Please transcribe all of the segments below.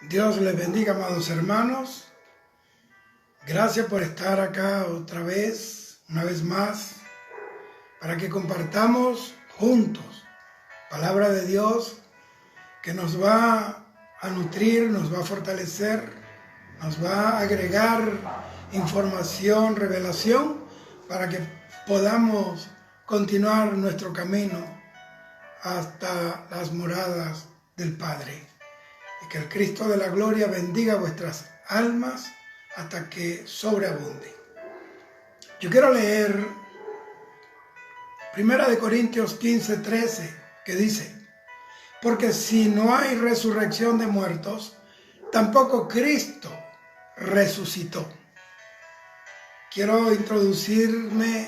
Dios les bendiga, amados hermanos. Gracias por estar acá otra vez, una vez más, para que compartamos juntos palabra de Dios que nos va a nutrir, nos va a fortalecer, nos va a agregar información, revelación, para que podamos continuar nuestro camino hasta las moradas del Padre. Y que el Cristo de la gloria bendiga vuestras almas hasta que sobreabunde. Yo quiero leer 1 Corintios 15:13, que dice: porque si no hay resurrección de muertos, tampoco Cristo resucitó. Quiero introducirme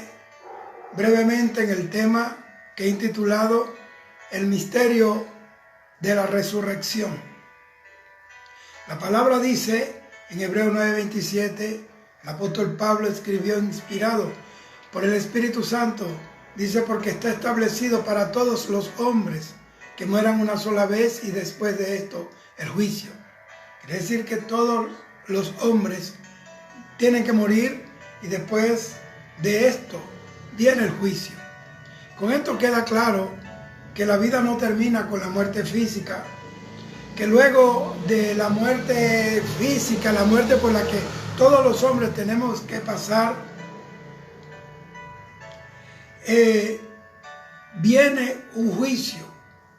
brevemente en el tema que he intitulado El misterio de la resurrección. La palabra dice en Hebreos 9:27, el apóstol Pablo escribió inspirado por el Espíritu Santo, dice: porque está establecido para todos los hombres que mueran una sola vez y después de esto el juicio. Quiere decir que todos los hombres tienen que morir y después de esto viene el juicio. Con esto queda claro que la vida no termina con la muerte física, que luego de la muerte física, la muerte por la que todos los hombres tenemos que pasar, viene un juicio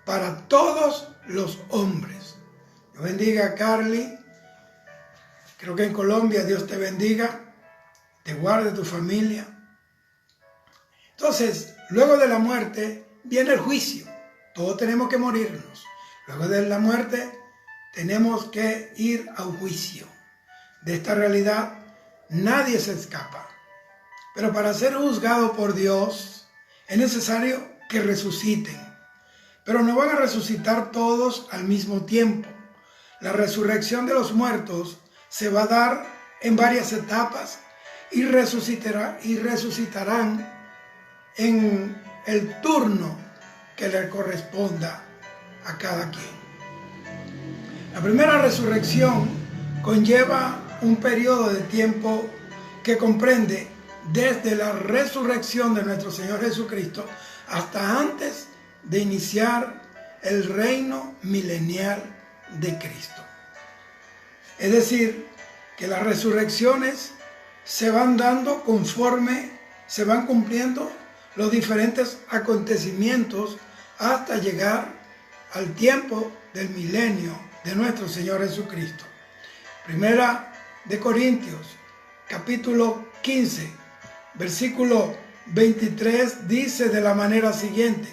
para todos los hombres. Dios bendiga a Carly, creo que en Colombia. Dios te bendiga, te guarde tu familia. Entonces, luego de la muerte viene el juicio. Todos tenemos que morirnos. Luego de la muerte tenemos que ir a un juicio. De esta realidad nadie se escapa. Pero para ser juzgado por Dios es necesario que resuciten. Pero no van a resucitar todos al mismo tiempo. La resurrección de los muertos se va a dar en varias etapas y resucitarán en el turno que le corresponda a cada quien. La primera resurrección conlleva un periodo de tiempo que comprende desde la resurrección de nuestro Señor Jesucristo hasta antes de iniciar el reino milenial de Cristo. Es decir, que las resurrecciones se van dando conforme se van cumpliendo los diferentes acontecimientos hasta llegar al tiempo del milenio de nuestro Señor Jesucristo. Primera de Corintios, capítulo 15, versículo 23, dice de la manera siguiente: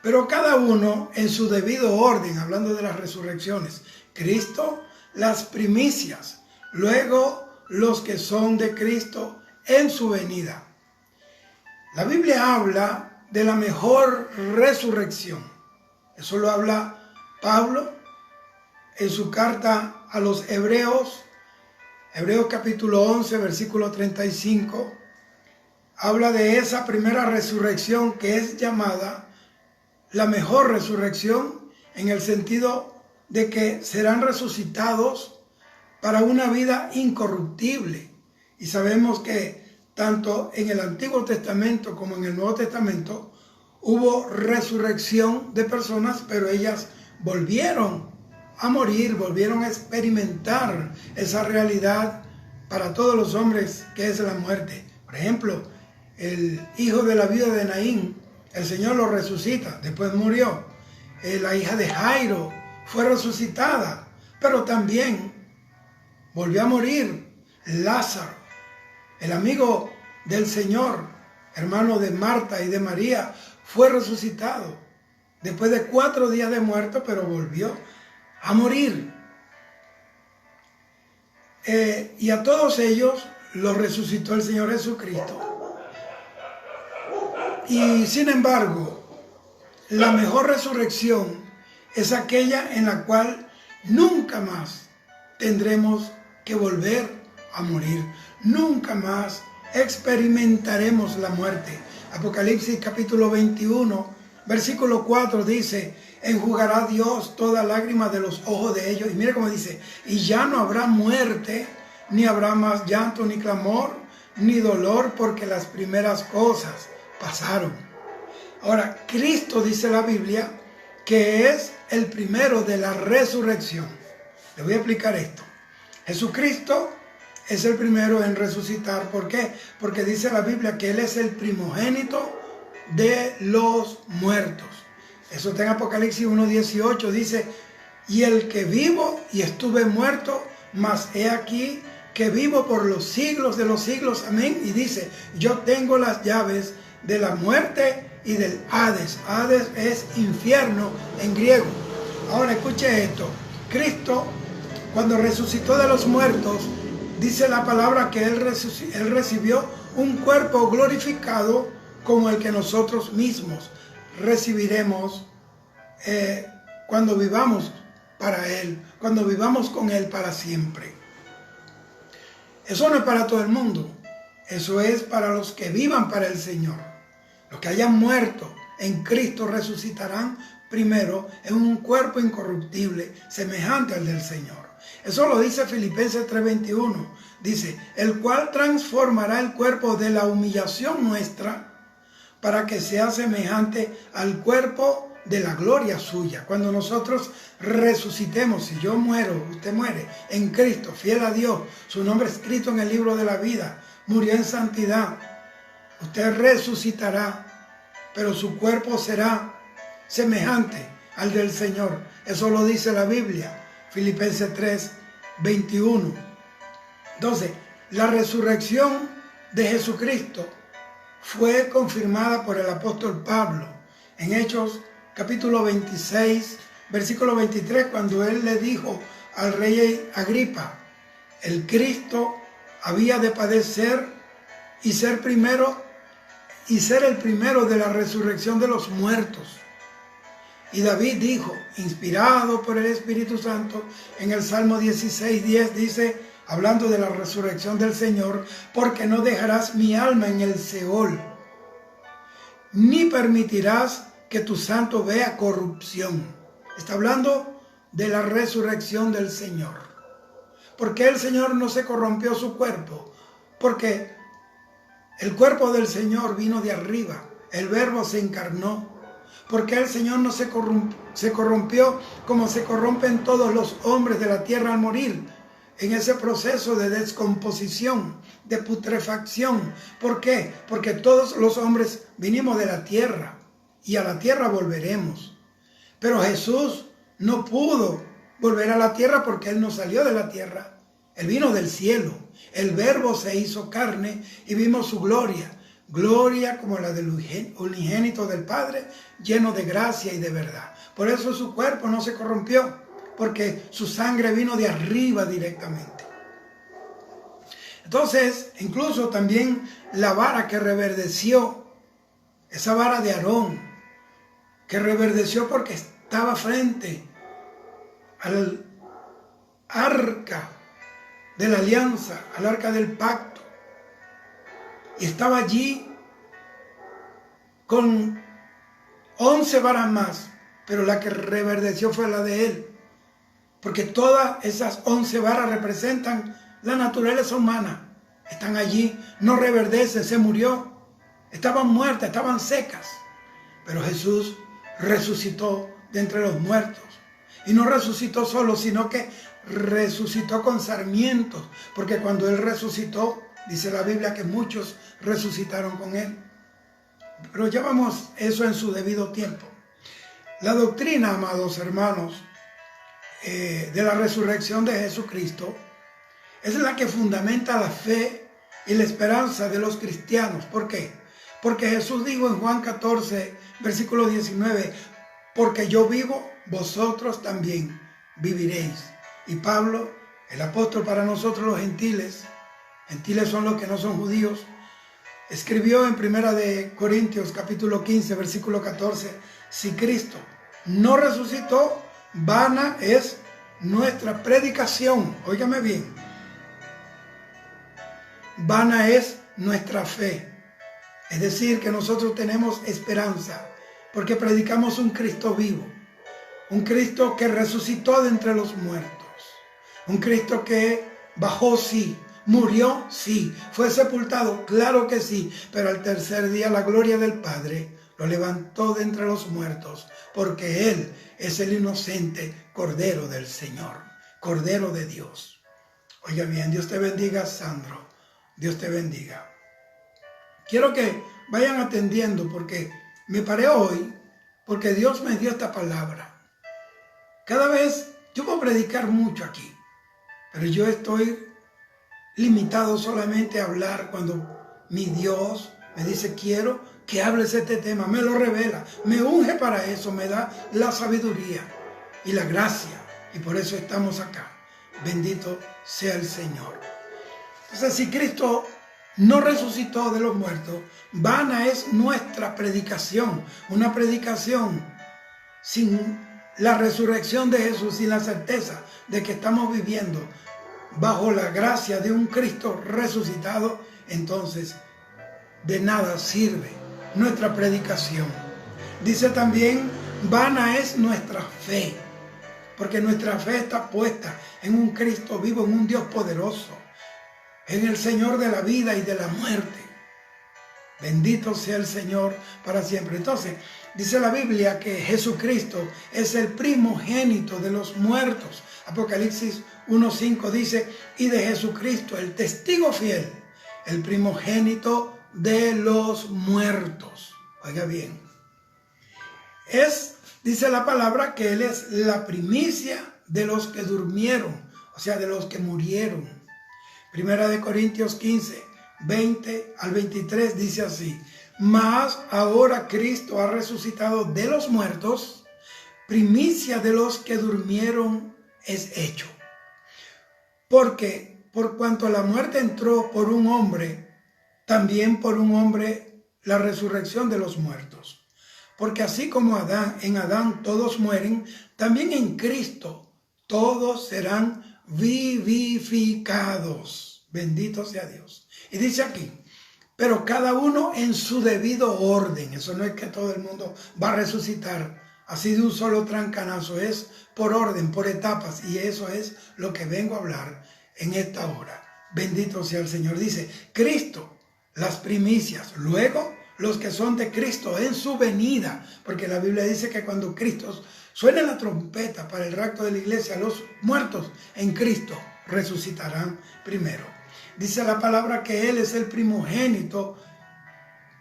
pero cada uno en su debido orden, hablando de las resurrecciones, Cristo las primicias, luego los que son de Cristo en su venida. La Biblia habla de la mejor resurrección. Eso lo habla Pablo en su carta a los Hebreos, Hebreos capítulo 11, versículo 35, habla de esa primera resurrección que es llamada la mejor resurrección, en el sentido de que serán resucitados para una vida incorruptible. Y sabemos que tanto en el Antiguo Testamento como en el Nuevo Testamento hubo resurrección de personas, pero ellas volvieron a morir, volvieron a experimentar esa realidad para todos los hombres que es la muerte. Por ejemplo, el hijo de la viuda de Naín, el Señor lo resucita, después murió. La hija de Jairo fue resucitada, pero también volvió a morir. Lázaro, el amigo del Señor, hermano de Marta y de María, fue resucitado después de 4 días de muerto, pero volvió a morir. Y a todos ellos los resucitó el Señor Jesucristo. Y sin embargo, la mejor resurrección es aquella en la cual nunca más tendremos que volver a morir. Nunca más experimentaremos la muerte. Apocalipsis capítulo 21, versículo 4 dice: enjugará Dios toda lágrima de los ojos de ellos. Y mire cómo dice, y ya no habrá muerte, ni habrá más llanto, ni clamor, ni dolor, porque las primeras cosas pasaron. Ahora, Cristo dice la Biblia que es el primero de la resurrección. Le voy a explicar esto. Jesucristo es el primero en resucitar. ¿Por qué? Porque dice la Biblia que Él es el primogénito de los muertos. Eso está en Apocalipsis 1:18. Dice, y el que vivo y estuve muerto, mas he aquí que vivo por los siglos de los siglos. Amén. Y dice, yo tengo las llaves de la muerte y del Hades. Hades es infierno en griego. Ahora escuche esto. Cristo, cuando resucitó de los muertos, dice la palabra que Él recibió un cuerpo glorificado como el que nosotros mismos recibiremos cuando vivamos para Él, cuando vivamos con Él para siempre. Eso no es para todo el mundo, eso es para los que vivan para el Señor. Los que hayan muerto en Cristo resucitarán primero en un cuerpo incorruptible, semejante al del Señor. Eso lo dice Filipenses 3:21. Dice, el cual transformará el cuerpo de la humillación nuestra para que sea semejante al cuerpo de la gloria suya. Cuando nosotros resucitemos, si yo muero, usted muere en Cristo, fiel a Dios, su nombre escrito en el libro de la vida, murió en santidad, usted resucitará, pero su cuerpo será semejante al del Señor. Eso lo dice la Biblia, Filipenses 3:21. Entonces, la resurrección de Jesucristo fue confirmada por el apóstol Pablo en Hechos capítulo 26, versículo 23, cuando él le dijo al rey Agripa, el Cristo había de padecer y ser el primero de la resurrección de los muertos. Y David dijo, inspirado por el Espíritu Santo, en el Salmo 16:10 dice, hablando de la resurrección del Señor, porque no dejarás mi alma en el Seol, ni permitirás que tu santo vea corrupción. Está hablando de la resurrección del Señor. ¿Por qué el Señor no se corrompió su cuerpo? Porque el cuerpo del Señor vino de arriba, el Verbo se encarnó. ¿Por qué el Señor no se corrompió como se corrompen todos los hombres de la tierra al morir? En ese proceso de descomposición, de putrefacción. ¿Por qué? Porque todos los hombres vinimos de la tierra y a la tierra volveremos. Pero Jesús no pudo volver a la tierra porque Él no salió de la tierra. Él vino del cielo. El Verbo se hizo carne y vimos su gloria. Gloria como la del unigénito del Padre, lleno de gracia y de verdad. Por eso su cuerpo no se corrompió, porque su sangre vino de arriba directamente. Entonces, incluso también la vara que reverdeció, esa vara de Aarón, que reverdeció porque estaba frente al arca de la alianza, al arca del pacto, y estaba allí con 11 varas más, pero la que reverdeció fue la de él. Porque todas esas 11 varas representan la naturaleza humana. Están allí, no reverdecen, se murió. Estaban muertas, estaban secas. Pero Jesús resucitó de entre los muertos. Y no resucitó solo, sino que resucitó con sarmientos. Porque cuando Él resucitó, dice la Biblia que muchos resucitaron con Él. Pero llevamos eso en su debido tiempo. La doctrina, amados hermanos, de la resurrección de Jesucristo es la que fundamenta la fe y la esperanza de los cristianos. ¿Por qué? Porque Jesús dijo en Juan 14, versículo 19, porque yo vivo, vosotros también viviréis. Y Pablo, el apóstol para nosotros los gentiles son los que no son judíos, escribió en 1 de Corintios capítulo 15, versículo 14, si Cristo no resucitó, vana es nuestra predicación. Óigame bien. Vana es nuestra fe. Es decir, que nosotros tenemos esperanza porque predicamos un Cristo vivo. Un Cristo que resucitó de entre los muertos. Un Cristo que bajó, sí. Murió, sí. Fue sepultado, claro que sí. Pero al tercer día la gloria del Padre lo levantó de entre los muertos. Porque Él es el inocente Cordero del Señor. Cordero de Dios. Oiga bien, Dios te bendiga, Sandro. Dios te bendiga. Quiero que vayan atendiendo porque me paré hoy porque Dios me dio esta palabra. Cada vez yo puedo predicar mucho aquí, pero yo estoy limitado solamente a hablar cuando mi Dios me dice quiero que hables este tema, me lo revela, me unge para eso, me da la sabiduría y la gracia y por eso estamos acá. Bendito sea el Señor. Entonces, si Cristo no resucitó de los muertos, vana es nuestra predicación, una predicación sin la resurrección de Jesús, sin la certeza de que estamos viviendo bajo la gracia de un Cristo resucitado, entonces de nada sirve nuestra predicación. Dice también, vana es nuestra fe, porque nuestra fe está puesta en un Cristo vivo, en un Dios poderoso, en el Señor de la vida y de la muerte. Bendito sea el Señor para siempre. Entonces, dice la Biblia que Jesucristo es el primogénito de los muertos. Apocalipsis 1:5 dice, y de Jesucristo, el testigo fiel, el primogénito de los muertos. Oiga bien. Dice la palabra que Él es la primicia de los que durmieron, o sea, de los que murieron. Primera de Corintios 15, 20 al 23 dice así, mas ahora Cristo ha resucitado de los muertos, primicia de los que durmieron es hecho. Porque por cuanto la muerte entró por un hombre, también por un hombre la resurrección de los muertos. Porque así como en Adán todos mueren, también en Cristo todos serán vivificados. Bendito sea Dios. Y dice aquí, pero cada uno en su debido orden. Eso no es que todo el mundo va a resucitar así de un solo trancanazo. Es por orden, por etapas. Y eso es lo que vengo a hablar en esta hora. Bendito sea el Señor. Dice, Cristo, las primicias. Luego, los que son de Cristo en su venida. Porque la Biblia dice que cuando Cristo suene la trompeta para el rapto de la iglesia, los muertos en Cristo resucitarán primero. Dice la palabra que Él es el primogénito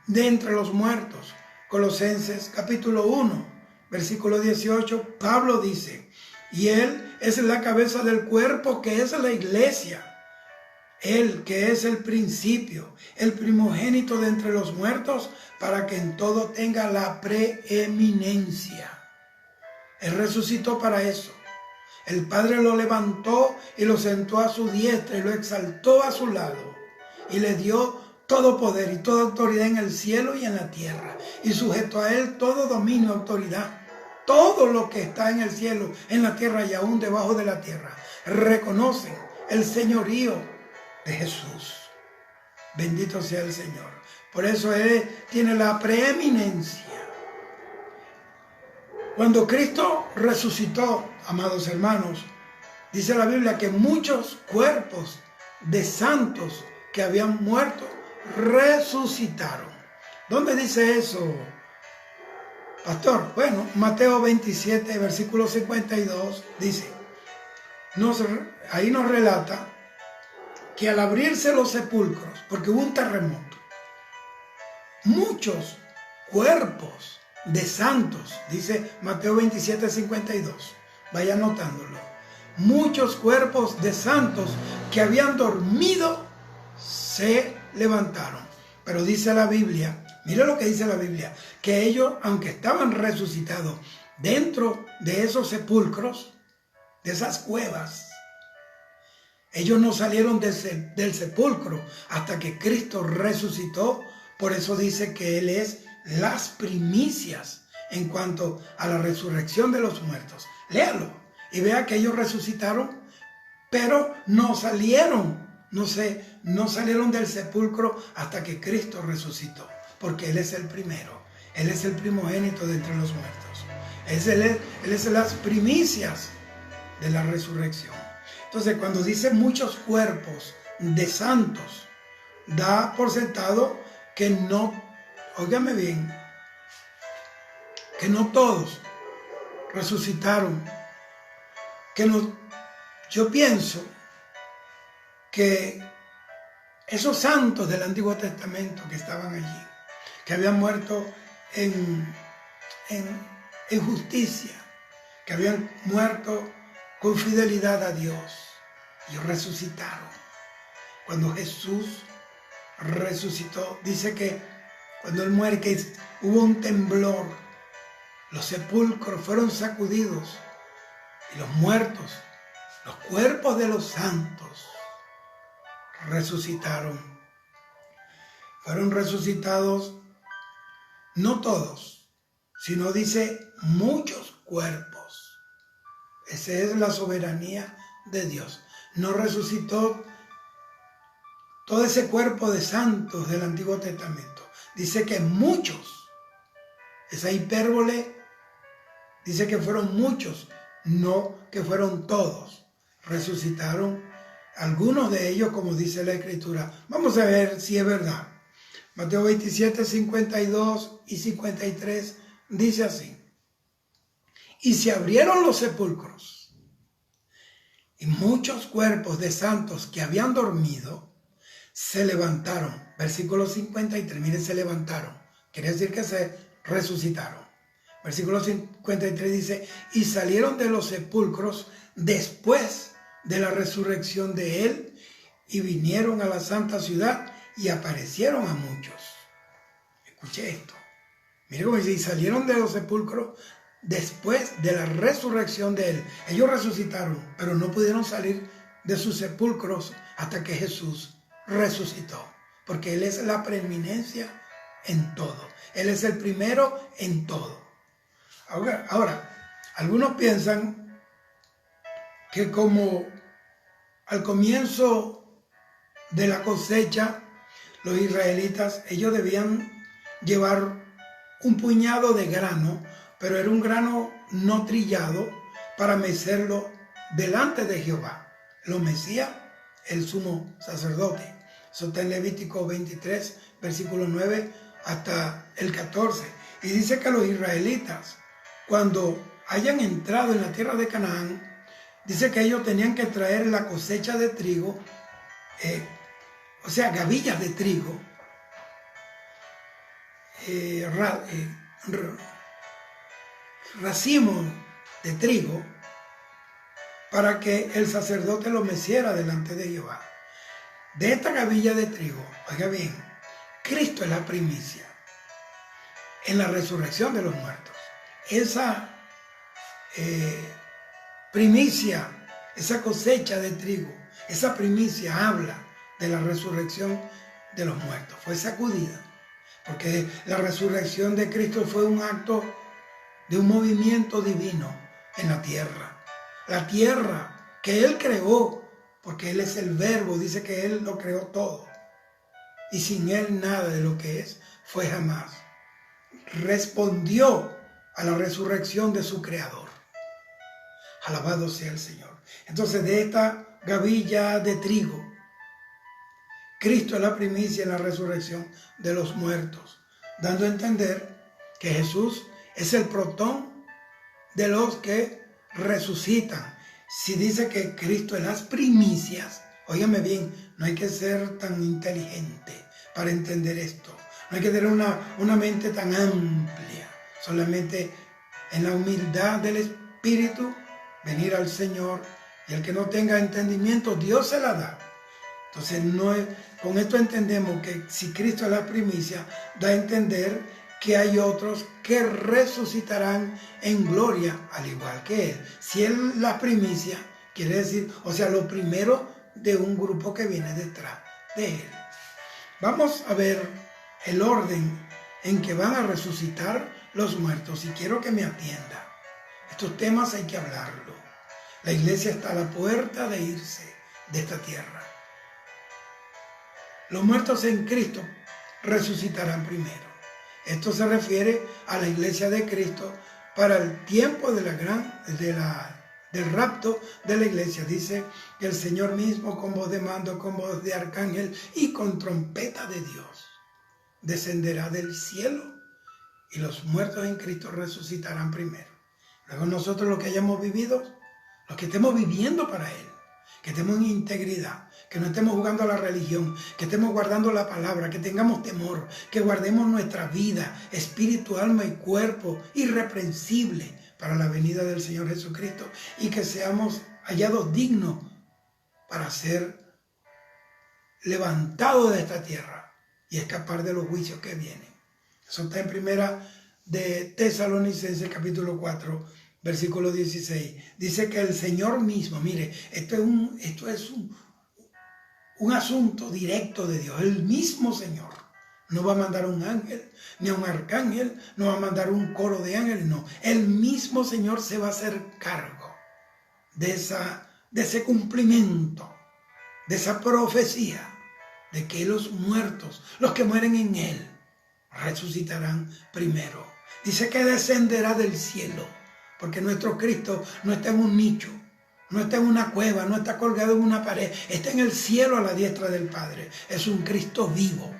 de entre los muertos. Colosenses capítulo 1, versículo 18, Pablo dice, y Él es la cabeza del cuerpo que es la iglesia. Él que es el principio, el primogénito de entre los muertos, para que en todo tenga la preeminencia. Él resucitó para eso. El Padre lo levantó y lo sentó a su diestra y lo exaltó a su lado. Y le dio todo poder y toda autoridad en el cielo y en la tierra. Y sujetó a Él todo dominio y autoridad. Todo lo que está en el cielo, en la tierra y aún debajo de la tierra, reconocen el señorío de Jesús. Bendito sea el Señor. Por eso Él tiene la preeminencia. Cuando Cristo resucitó, amados hermanos, dice la Biblia que muchos cuerpos de santos que habían muerto resucitaron. ¿Dónde dice eso, pastor? Bueno, Mateo 27, versículo 52 dice, ahí nos relata que al abrirse los sepulcros, porque hubo un terremoto, muchos cuerpos de santos, dice Mateo 27, 52, vaya anotándolo, muchos cuerpos de santos que habían dormido se levantaron. Pero dice la Biblia, mira lo que dice la Biblia, que ellos, aunque estaban resucitados dentro de esos sepulcros, de esas cuevas, ellos no salieron del sepulcro hasta que Cristo resucitó. Por eso dice que Él es las primicias en cuanto a la resurrección de los muertos. Léalo y vea que ellos resucitaron, pero no salieron del sepulcro hasta que Cristo resucitó, porque Él es el primero, Él es el primogénito de entre los muertos. Él es las primicias de la resurrección. Entonces, cuando dice muchos cuerpos de santos, da por sentado que no, óigame bien, que no todos resucitaron. Que no, yo pienso que esos santos del Antiguo Testamento que estaban allí, que habían muerto en justicia, que habían muerto con fidelidad a Dios, ellos resucitaron. Cuando Jesús resucitó, dice que cuando Él muere, que hubo un temblor, los sepulcros fueron sacudidos y los muertos, los cuerpos de los santos, resucitaron. Fueron resucitados no todos, sino dice muchos cuerpos. Esa es la soberanía de Dios. No resucitó todo ese cuerpo de santos del Antiguo Testamento. Dice que muchos. Esa hipérbole dice que fueron muchos, no que fueron todos. Resucitaron algunos de ellos, como dice la Escritura. Vamos a ver si es verdad. Mateo 27, 52 y 53 dice así. Y se abrieron los sepulcros, y muchos cuerpos de santos que habían dormido se levantaron. Versículo 53, miren, se levantaron. Quiere decir que se resucitaron. Versículo 53 dice, y salieron de los sepulcros después de la resurrección de Él, y vinieron a la santa ciudad y aparecieron a muchos. Escuche esto. Miren cómo dice, y salieron de los sepulcros después de la resurrección de Él. Ellos resucitaron, pero no pudieron salir de sus sepulcros hasta que Jesús resucitó. Porque Él es la preeminencia en todo. Él es el primero en todo. Ahora, algunos piensan que como al comienzo de la cosecha, los israelitas, ellos debían llevar un puñado de grano, pero era un grano no trillado, para mecerlo delante de Jehová. Lo mecía el sumo sacerdote. Eso está en Levítico 23, versículo 9 hasta el 14. Y dice que los israelitas, cuando hayan entrado en la tierra de Canaán, dice que ellos tenían que traer la cosecha de trigo, o sea, gavillas de trigo, racimos de trigo, para que el sacerdote lo meciera delante de Jehová. De esta gavilla de trigo, oiga bien, Cristo es la primicia en la resurrección de los muertos. Esa primicia, esa cosecha de trigo, esa primicia habla de la resurrección de los muertos. Fue sacudida, porque la resurrección de Cristo fue un acto de un movimiento divino en la tierra. La tierra que Él creó, porque Él es el Verbo, dice que Él lo creó todo. Y sin Él nada de lo que es fue jamás. Respondió a la resurrección de su Creador. Alabado sea el Señor. Entonces, de esta gavilla de trigo, Cristo es la primicia en la resurrección de los muertos, dando a entender que Jesús es el protón de los que resucitan. Si dice que Cristo es las primicias, óigame bien, no hay que ser tan inteligente para entender esto. No hay que tener una mente tan amplia. Solamente en la humildad del Espíritu, venir al Señor. Y el que no tenga entendimiento, Dios se la da. Entonces, con esto entendemos que si Cristo es la primicia, da a entender que hay otros que resucitarán en gloria al igual que Él. Si Él es la primicia, quiere decir, o sea, lo primero de un grupo que viene detrás de Él. Vamos a ver el orden en que van a resucitar los muertos, y quiero que me atienda. Estos temas hay que hablarlo. La iglesia está a la puerta de irse de esta tierra. Los muertos en Cristo resucitarán primero. Esto se refiere a la iglesia de Cristo, para el tiempo del rapto de la iglesia. Dice que el Señor mismo, con voz de mando, con voz de arcángel y con trompeta de Dios, descenderá del cielo y los muertos en Cristo resucitarán primero. Luego nosotros, los que hayamos vivido, los que estemos viviendo para Él, que estemos en integridad, que no estemos jugando a la religión, que estemos guardando la palabra, que tengamos temor, que guardemos nuestra vida, espíritu, alma y cuerpo irreprensible para la venida del Señor Jesucristo, y que seamos hallados dignos para ser levantados de esta tierra y escapar de los juicios que vienen. Eso está en Primera de Tesalonicenses capítulo 4, versículo 16. Dice que el Señor mismo, mire, esto es un asunto directo de Dios. El mismo Señor no va a mandar un ángel, ni a un arcángel, no va a mandar un coro de ángeles, no. El mismo Señor se va a hacer cargo de ese cumplimiento, de esa profecía, de que los muertos, los que mueren en Él, resucitarán primero. Dice que descenderá del cielo, porque nuestro Cristo no está en un nicho, no está en una cueva, no está colgado en una pared, está en el cielo a la diestra del Padre. Es un Cristo vivo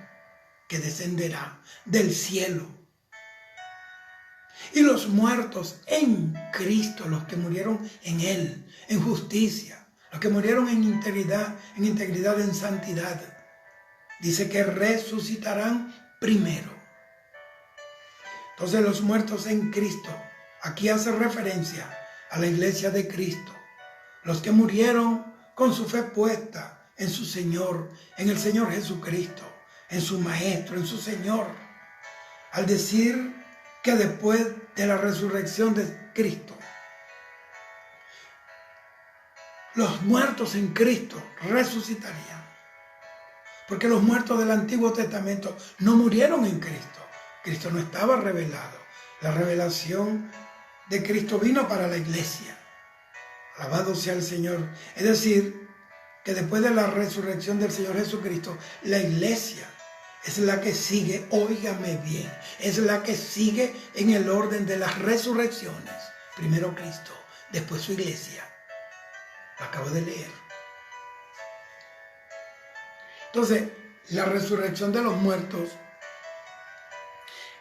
que descenderá del cielo. Y los muertos en Cristo, los que murieron en Él, en justicia, los que murieron en integridad, en santidad, dice que resucitarán primero. Entonces los muertos en Cristo, aquí hace referencia a la iglesia de Cristo, los que murieron con su fe puesta en su Señor, en el Señor Jesucristo, en su Maestro, en su Señor, al decir que después de la resurrección de Cristo, los muertos en Cristo resucitarían, porque los muertos del Antiguo Testamento no murieron en Cristo. Cristo no estaba revelado. La revelación de Cristo vino para la iglesia. Alabado sea el Señor. Es decir, que después de la resurrección del Señor Jesucristo, la iglesia es la que sigue, óigame bien, es la que sigue en el orden de las resurrecciones. Primero Cristo, después su iglesia. Lo acabo de leer. Entonces, la resurrección de los muertos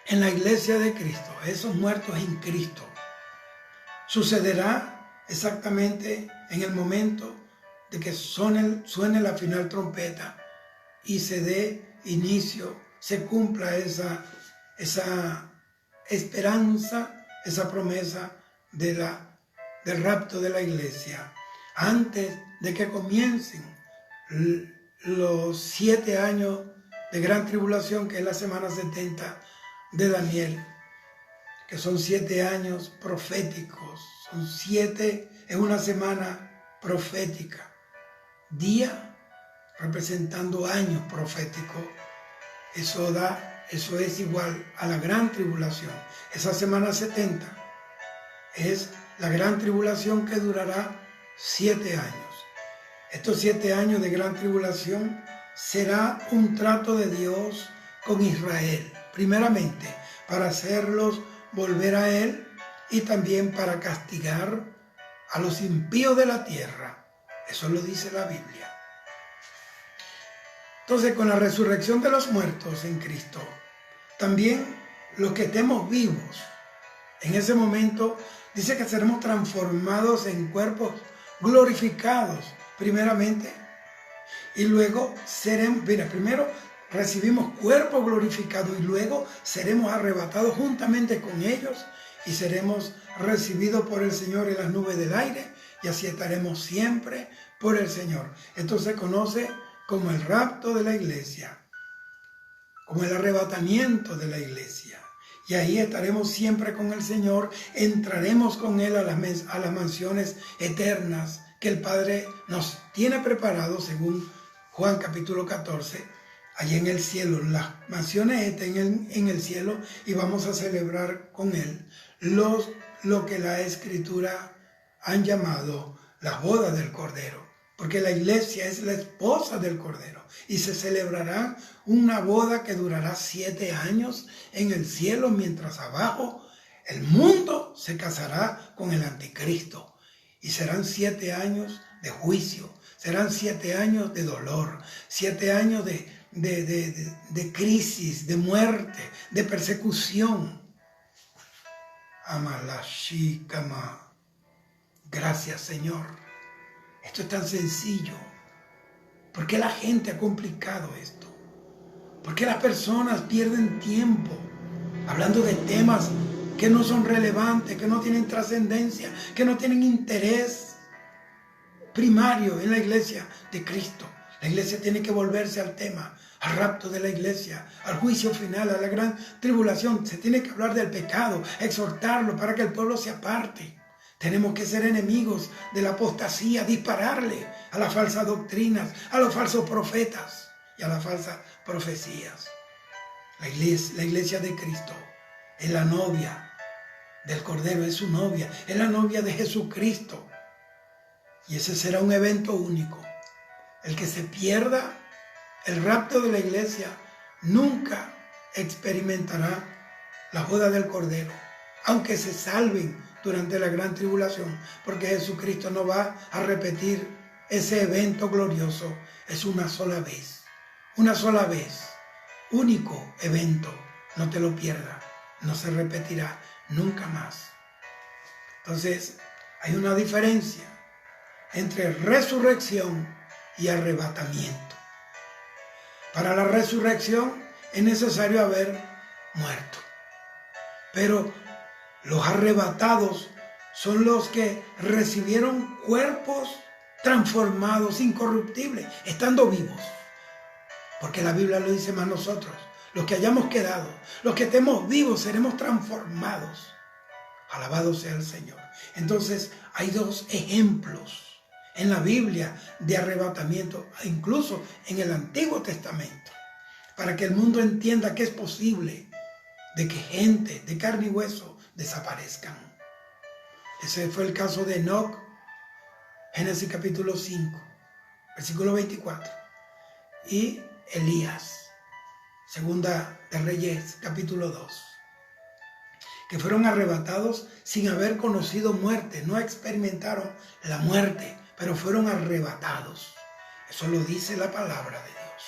en la iglesia de Cristo, esos muertos en Cristo, sucederá exactamente en el momento de que suene la final trompeta y se dé inicio, se cumpla esa esperanza, esa promesa del rapto de la iglesia, antes de que comiencen los 7 años de gran tribulación, que es la semana 70 de Daniel, que son 7 años proféticos, es una semana profética, día representando años proféticos. Eso es igual a la gran tribulación. Esa semana 70 es la gran tribulación que durará 7 años. Estos 7 años de gran tribulación será un trato de Dios con Israel, primeramente para hacerlos volver a Él y también para castigar a los impíos de la tierra. Eso lo dice la Biblia. Entonces, con la resurrección de los muertos en Cristo, también los que estemos vivos, en ese momento dice que seremos transformados en cuerpos glorificados, primeramente, y luego primero recibimos cuerpo glorificado y luego seremos arrebatados juntamente con ellos y seremos recibidos por el Señor en las nubes del aire, y así estaremos siempre por el Señor. Esto se conoce como el rapto de la iglesia, como el arrebatamiento de la iglesia. Y ahí estaremos siempre con el Señor, entraremos con Él a las mansiones eternas que el Padre nos tiene preparado, según Juan capítulo 14, allí en el cielo. Las mansiones están en el cielo y vamos a celebrar con Él lo que la Escritura han llamado las bodas del Cordero, porque la iglesia es la esposa del Cordero y se celebrará una boda que durará 7 años en el cielo, mientras abajo El mundo se casará con el anticristo y serán 7 años de juicio, serán 7 años de dolor, 7 años de crisis, de muerte, de persecución. Amalashikama. Gracias, Señor. Esto es tan sencillo. ¿Por qué la gente ha complicado esto? ¿Por qué las personas pierden tiempo hablando de temas que no son relevantes, que no tienen trascendencia, que no tienen interés primario en la iglesia de Cristo? La iglesia tiene que volverse al tema, al rapto de la iglesia, al juicio final, a la gran tribulación. Se tiene que hablar del pecado, exhortarlo para que el pueblo se aparte. Tenemos que ser enemigos de la apostasía, dispararle a las falsas doctrinas, a los falsos profetas y a las falsas profecías. La iglesia de Cristo es la novia del Cordero, es su novia, es la novia de Jesucristo. Y ese será un evento único. El que se pierda el rapto de la iglesia nunca experimentará la boda del Cordero, aunque se salven durante la gran tribulación, porque Jesucristo no va a repetir ese evento glorioso. Es una sola vez, único evento. No te lo pierdas, no se repetirá nunca más. Entonces, hay una diferencia entre resurrección y arrebatamiento. Para la resurrección es necesario haber muerto, pero los arrebatados son los que recibieron cuerpos transformados, incorruptibles, estando vivos. Porque la Biblia lo dice más nosotros. Los que hayamos quedado, los que estemos vivos, seremos transformados. Alabado sea el Señor. Entonces, hay 2 ejemplos en la Biblia de arrebatamiento, incluso en el Antiguo Testamento, para que el mundo entienda que es posible de que gente de carne y hueso desaparezcan. Ese fue el caso de Enoc, Génesis capítulo 5, versículo 24, y Elías, Segunda de Reyes capítulo 2, que fueron arrebatados sin haber conocido muerte, no experimentaron la muerte, pero fueron arrebatados. Eso lo dice la palabra de Dios.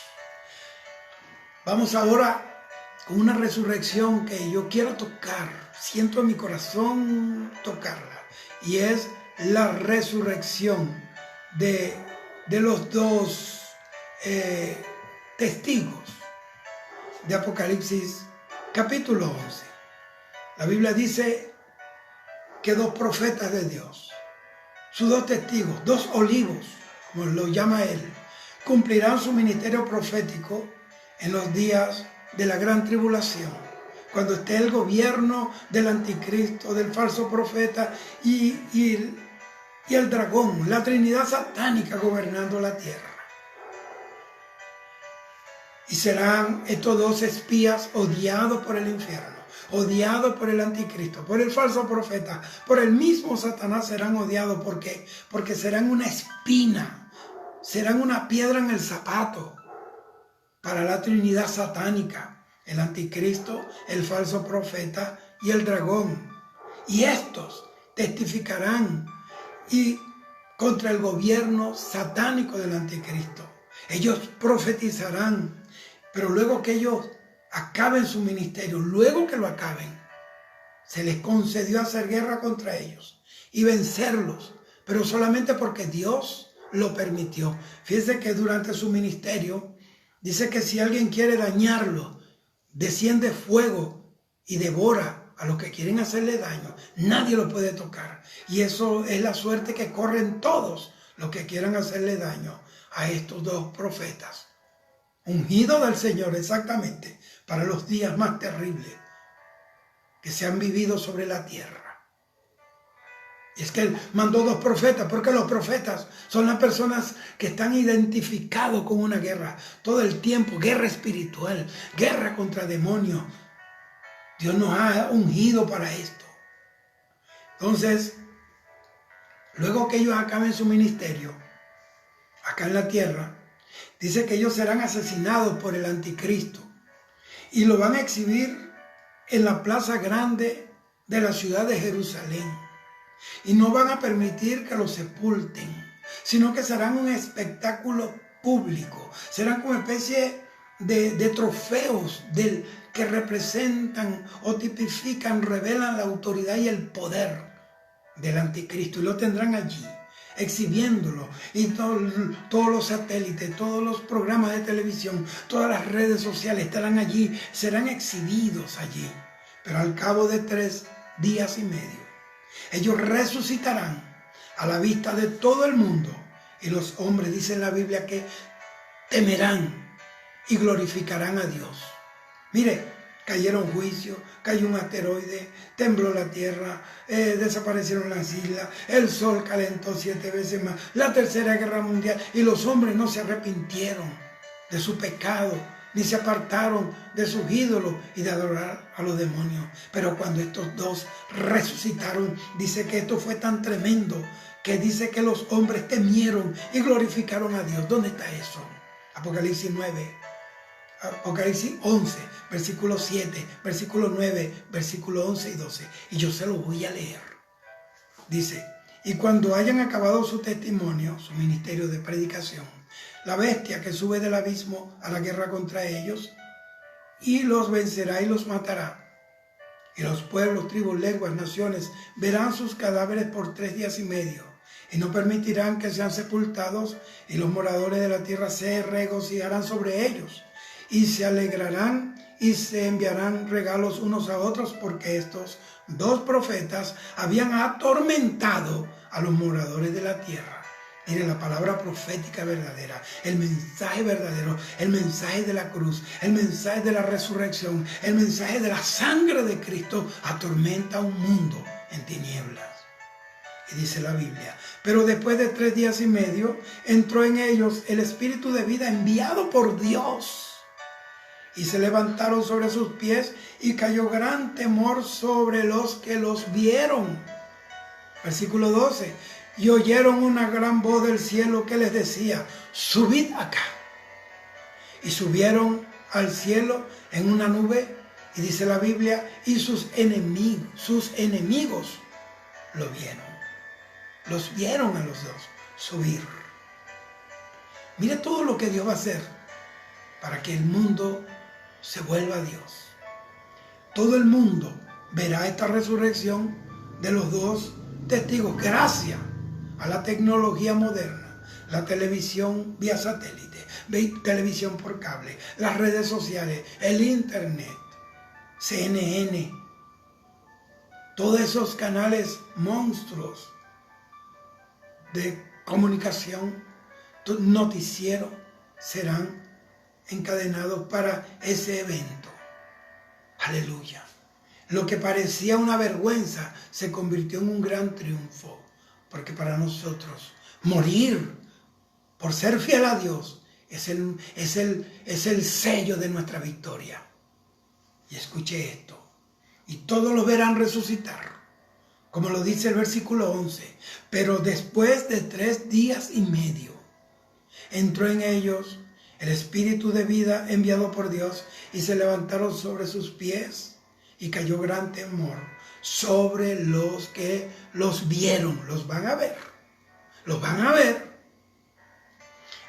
Vamos ahora con una resurrección que yo quiero tocar, siento en mi corazón tocarla, y es la resurrección de los 2 testigos de Apocalipsis capítulo 11. La Biblia dice que 2 profetas de Dios, sus 2 testigos, 2 olivos, como lo llama él, cumplirán su ministerio profético en los días de la gran tribulación, cuando esté el gobierno del anticristo, del falso profeta y el dragón, la trinidad satánica gobernando la tierra. Y serán estos 2 espías odiados por el infierno, odiados por el anticristo, por el falso profeta, por el mismo Satanás serán odiados. ¿Por qué? Porque serán una espina, serán una piedra en el zapato para la trinidad satánica, el anticristo, el falso profeta y el dragón. Y estos testificarán contra el gobierno satánico del anticristo. Ellos profetizarán, pero luego que ellos acaben su ministerio, luego que lo acaben, se les concedió hacer guerra contra ellos y vencerlos, pero solamente porque Dios lo permitió. Fíjense que durante su ministerio dice que si alguien quiere dañarlo, desciende fuego y devora a los que quieren hacerle daño. Nadie lo puede tocar. Y eso es la suerte que corren todos los que quieran hacerle daño a estos 2 profetas. Ungidos del Señor, exactamente, para los días más terribles que se han vivido sobre la tierra. Y es que Él mandó 2 profetas, porque los profetas son las personas que están identificados con una guerra. Todo el tiempo, guerra espiritual, guerra contra demonios. Dios nos ha ungido para esto. Entonces, luego que ellos acaben su ministerio, acá en la tierra, dice que ellos serán asesinados por el anticristo. Y lo van a exhibir en la plaza grande de la ciudad de Jerusalén. Y no van a permitir que los sepulten, sino que serán un espectáculo público. Serán como especie de trofeos que representan o tipifican, revelan la autoridad y el poder del anticristo. Y lo tendrán allí, exhibiéndolo. Y todos los satélites, todos los programas de televisión, todas las redes sociales estarán allí, serán exhibidos allí. Pero al cabo de 3 días y medio, ellos resucitarán a la vista de todo el mundo. Y los hombres, dice en la Biblia, que temerán y glorificarán a Dios. Mire, cayeron juicios, cayó un asteroide, tembló la tierra, desaparecieron las islas, el sol calentó 7 veces más, la tercera guerra mundial, y los hombres no se arrepintieron de su pecado, ni se apartaron de sus ídolos y de adorar a los demonios. Pero cuando estos dos resucitaron, dice que esto fue tan tremendo que dice que los hombres temieron y glorificaron a Dios. ¿Dónde está eso? Apocalipsis 11, versículo 7, versículo 9, versículo 11 y 12. Y yo se lo voy a leer. Dice: y cuando hayan acabado su testimonio, su ministerio de predicación, la bestia que sube del abismo a la guerra contra ellos, y los vencerá y los matará. Y los pueblos, tribus, lenguas, naciones verán sus cadáveres por 3 días y medio, y no permitirán que sean sepultados, y los moradores de la tierra se regocijarán sobre ellos, y se alegrarán y se enviarán regalos unos a otros, porque estos 2 profetas habían atormentado a los moradores de la tierra. Miren, la palabra profética verdadera, el mensaje verdadero, el mensaje de la cruz, el mensaje de la resurrección, el mensaje de la sangre de Cristo atormenta a un mundo en tinieblas. Y dice la Biblia: pero después de 3 días y medio entró en ellos el espíritu de vida enviado por Dios. Y se levantaron sobre sus pies y cayó gran temor sobre los que los vieron. Versículo 12. Y oyeron una gran voz del cielo que les decía: subid acá. Y subieron al cielo en una nube, y dice la Biblia, y sus enemigos lo vieron. Los vieron a los dos subir. Mire todo lo que Dios va a hacer para que el mundo se vuelva a Dios. Todo el mundo verá esta resurrección de los 2 testigos gracias a la tecnología moderna, la televisión vía satélite, televisión por cable, las redes sociales, el internet, CNN, todos esos canales monstruos de comunicación, noticiero, serán encadenados para ese evento. Aleluya. Lo que parecía una vergüenza se convirtió en un gran triunfo, porque para nosotros morir por ser fiel a Dios es el sello de nuestra victoria. Y escuche esto: y todos lo verán resucitar, como lo dice el versículo 11. Pero después de 3 días y medio entró en ellos el espíritu de vida enviado por Dios, y se levantaron sobre sus pies, y cayó gran temor sobre los que los vieron. Los van a ver. Los van a ver.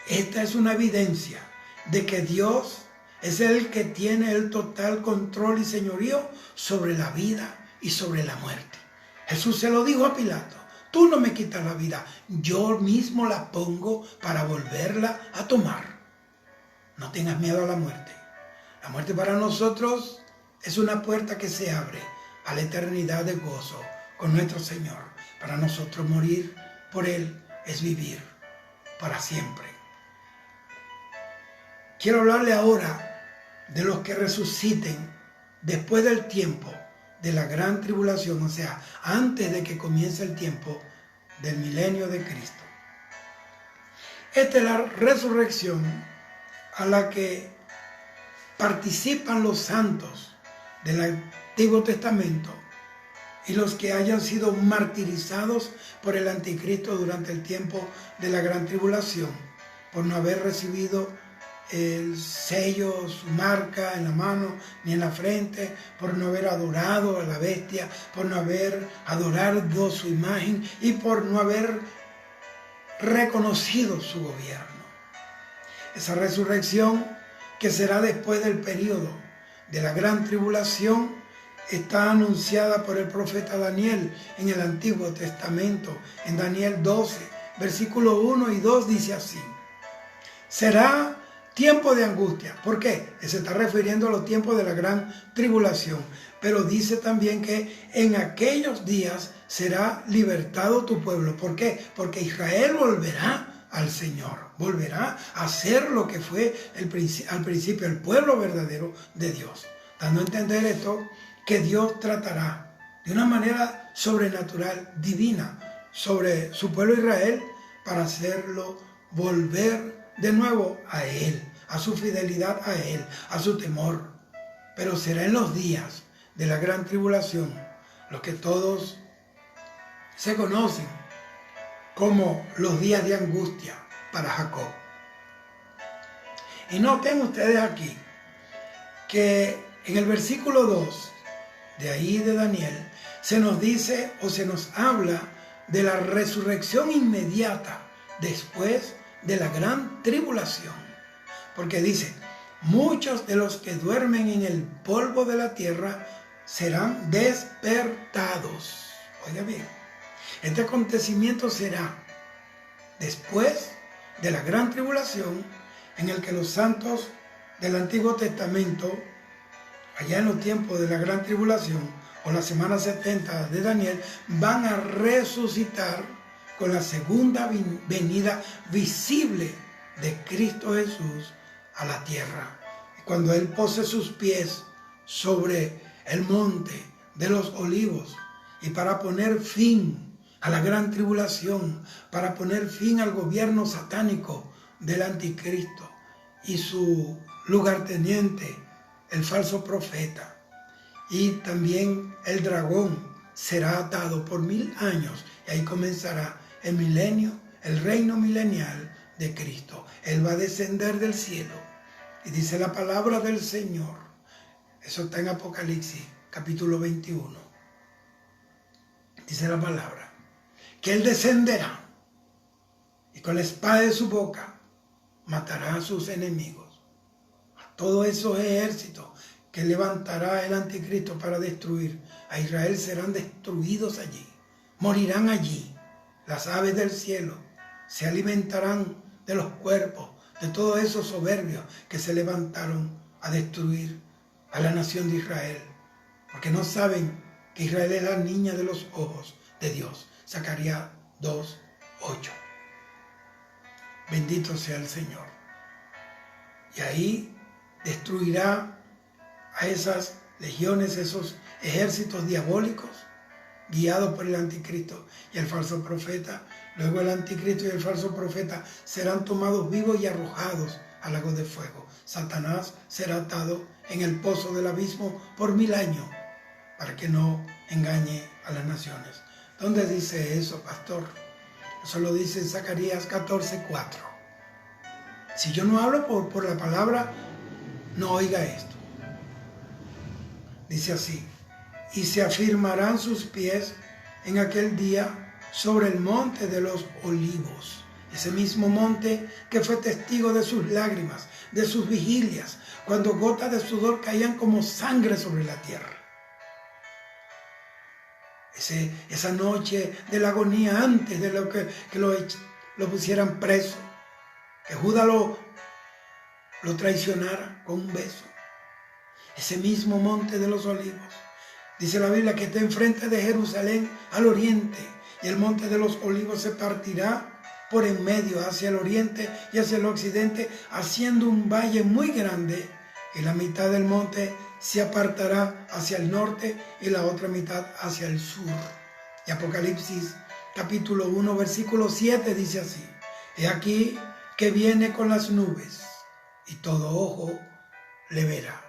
Esta es una evidencia de que Dios es el que tiene el total control y señorío sobre la vida y sobre la muerte. Jesús se lo dijo a Pilato: tú no me quitas la vida, yo mismo la pongo para volverla a tomar. No tengas miedo a la muerte. La muerte para nosotros es una puerta que se abre a la eternidad de gozo con nuestro Señor. Para nosotros morir por Él es vivir para siempre. Quiero hablarle ahora de los que resuciten después del tiempo de la gran tribulación, o sea, antes de que comience el tiempo del milenio de Cristo. Esta es la resurrección a la que participan los santos del Antiguo Testamento y los que hayan sido martirizados por el anticristo durante el tiempo de la gran tribulación, por no haber recibido el sello, su marca en la mano ni en la frente, por no haber adorado a la bestia, por no haber adorado su imagen y por no haber reconocido su gobierno. Esa resurrección que será después del periodo de la gran tribulación está anunciada por el profeta Daniel en el Antiguo Testamento. En Daniel 12, versículo 1 y 2 dice así: será tiempo de angustia. ¿Por qué? Se está refiriendo a los tiempos de la gran tribulación. Pero dice también que en aquellos días será libertado tu pueblo. ¿Por qué? Porque Israel volverá al Señor. Volverá a ser lo que fue al principio el pueblo verdadero de Dios. Dando a entender esto, que Dios tratará de una manera sobrenatural, divina, sobre su pueblo Israel para hacerlo volver de nuevo a Él, a su fidelidad a Él, a su temor. Pero será en los días de la gran tribulación, los que todos se conocen como los días de angustia para Jacob. Y noten ustedes aquí que en el versículo 2 de ahí de Daniel se nos dice o se nos habla de la resurrección inmediata después de la gran tribulación. Porque dice: muchos de los que duermen en el polvo de la tierra serán despertados. Oiga bien, este acontecimiento será después de la gran tribulación, en el que los santos del Antiguo Testamento, allá en los tiempos de la gran tribulación, o la semana 70 de Daniel, van a resucitar con la segunda venida visible de Cristo Jesús a la tierra. Cuando Él pose sus pies sobre el monte de los olivos, y para poner fin a la gran tribulación, para poner fin al gobierno satánico del anticristo y su lugarteniente, el falso profeta, y también el dragón será atado por 1000 años, y ahí comenzará el milenio, el reino milenial de Cristo. Él va a descender del cielo, y dice la palabra del Señor, eso está en Apocalipsis capítulo 21, dice la palabra, que Él descenderá y con la espada de su boca matará a sus enemigos, a todos esos ejércitos que levantará el anticristo para destruir a Israel. Serán destruidos allí, morirán allí. Las aves del cielo se alimentarán de los cuerpos de todos esos soberbios que se levantaron a destruir a la nación de Israel, porque no saben que Israel es la niña de los ojos de Dios. Zacarías 2:8. Bendito sea el Señor. Y ahí destruirá a esas legiones, esos ejércitos diabólicos guiados por el anticristo y el falso profeta. Luego el anticristo y el falso profeta serán tomados vivos y arrojados al lago de fuego. Satanás será atado en el pozo del abismo por 1000 años para que no engañe a las naciones. ¿Dónde dice eso, pastor? Eso lo dice en Zacarías 14:4. Si yo no hablo por la palabra, no oiga esto. Dice así: y se afirmarán sus pies en aquel día sobre el monte de los olivos, ese mismo monte que fue testigo de sus lágrimas, de sus vigilias, cuando gotas de sudor caían como sangre sobre la tierra. Esa noche de la agonía antes de que lo pusieran preso, que Judas lo traicionara con un beso. Ese mismo monte de los olivos, dice la Biblia, que está enfrente de Jerusalén al oriente, y el monte de los olivos se partirá por en medio hacia el oriente y hacia el occidente, haciendo un valle muy grande, y la mitad del monte se apartará hacia el norte y la otra mitad hacia el sur. Y Apocalipsis capítulo 1 versículo 7 dice así: he aquí que viene con las nubes, y todo ojo le verá.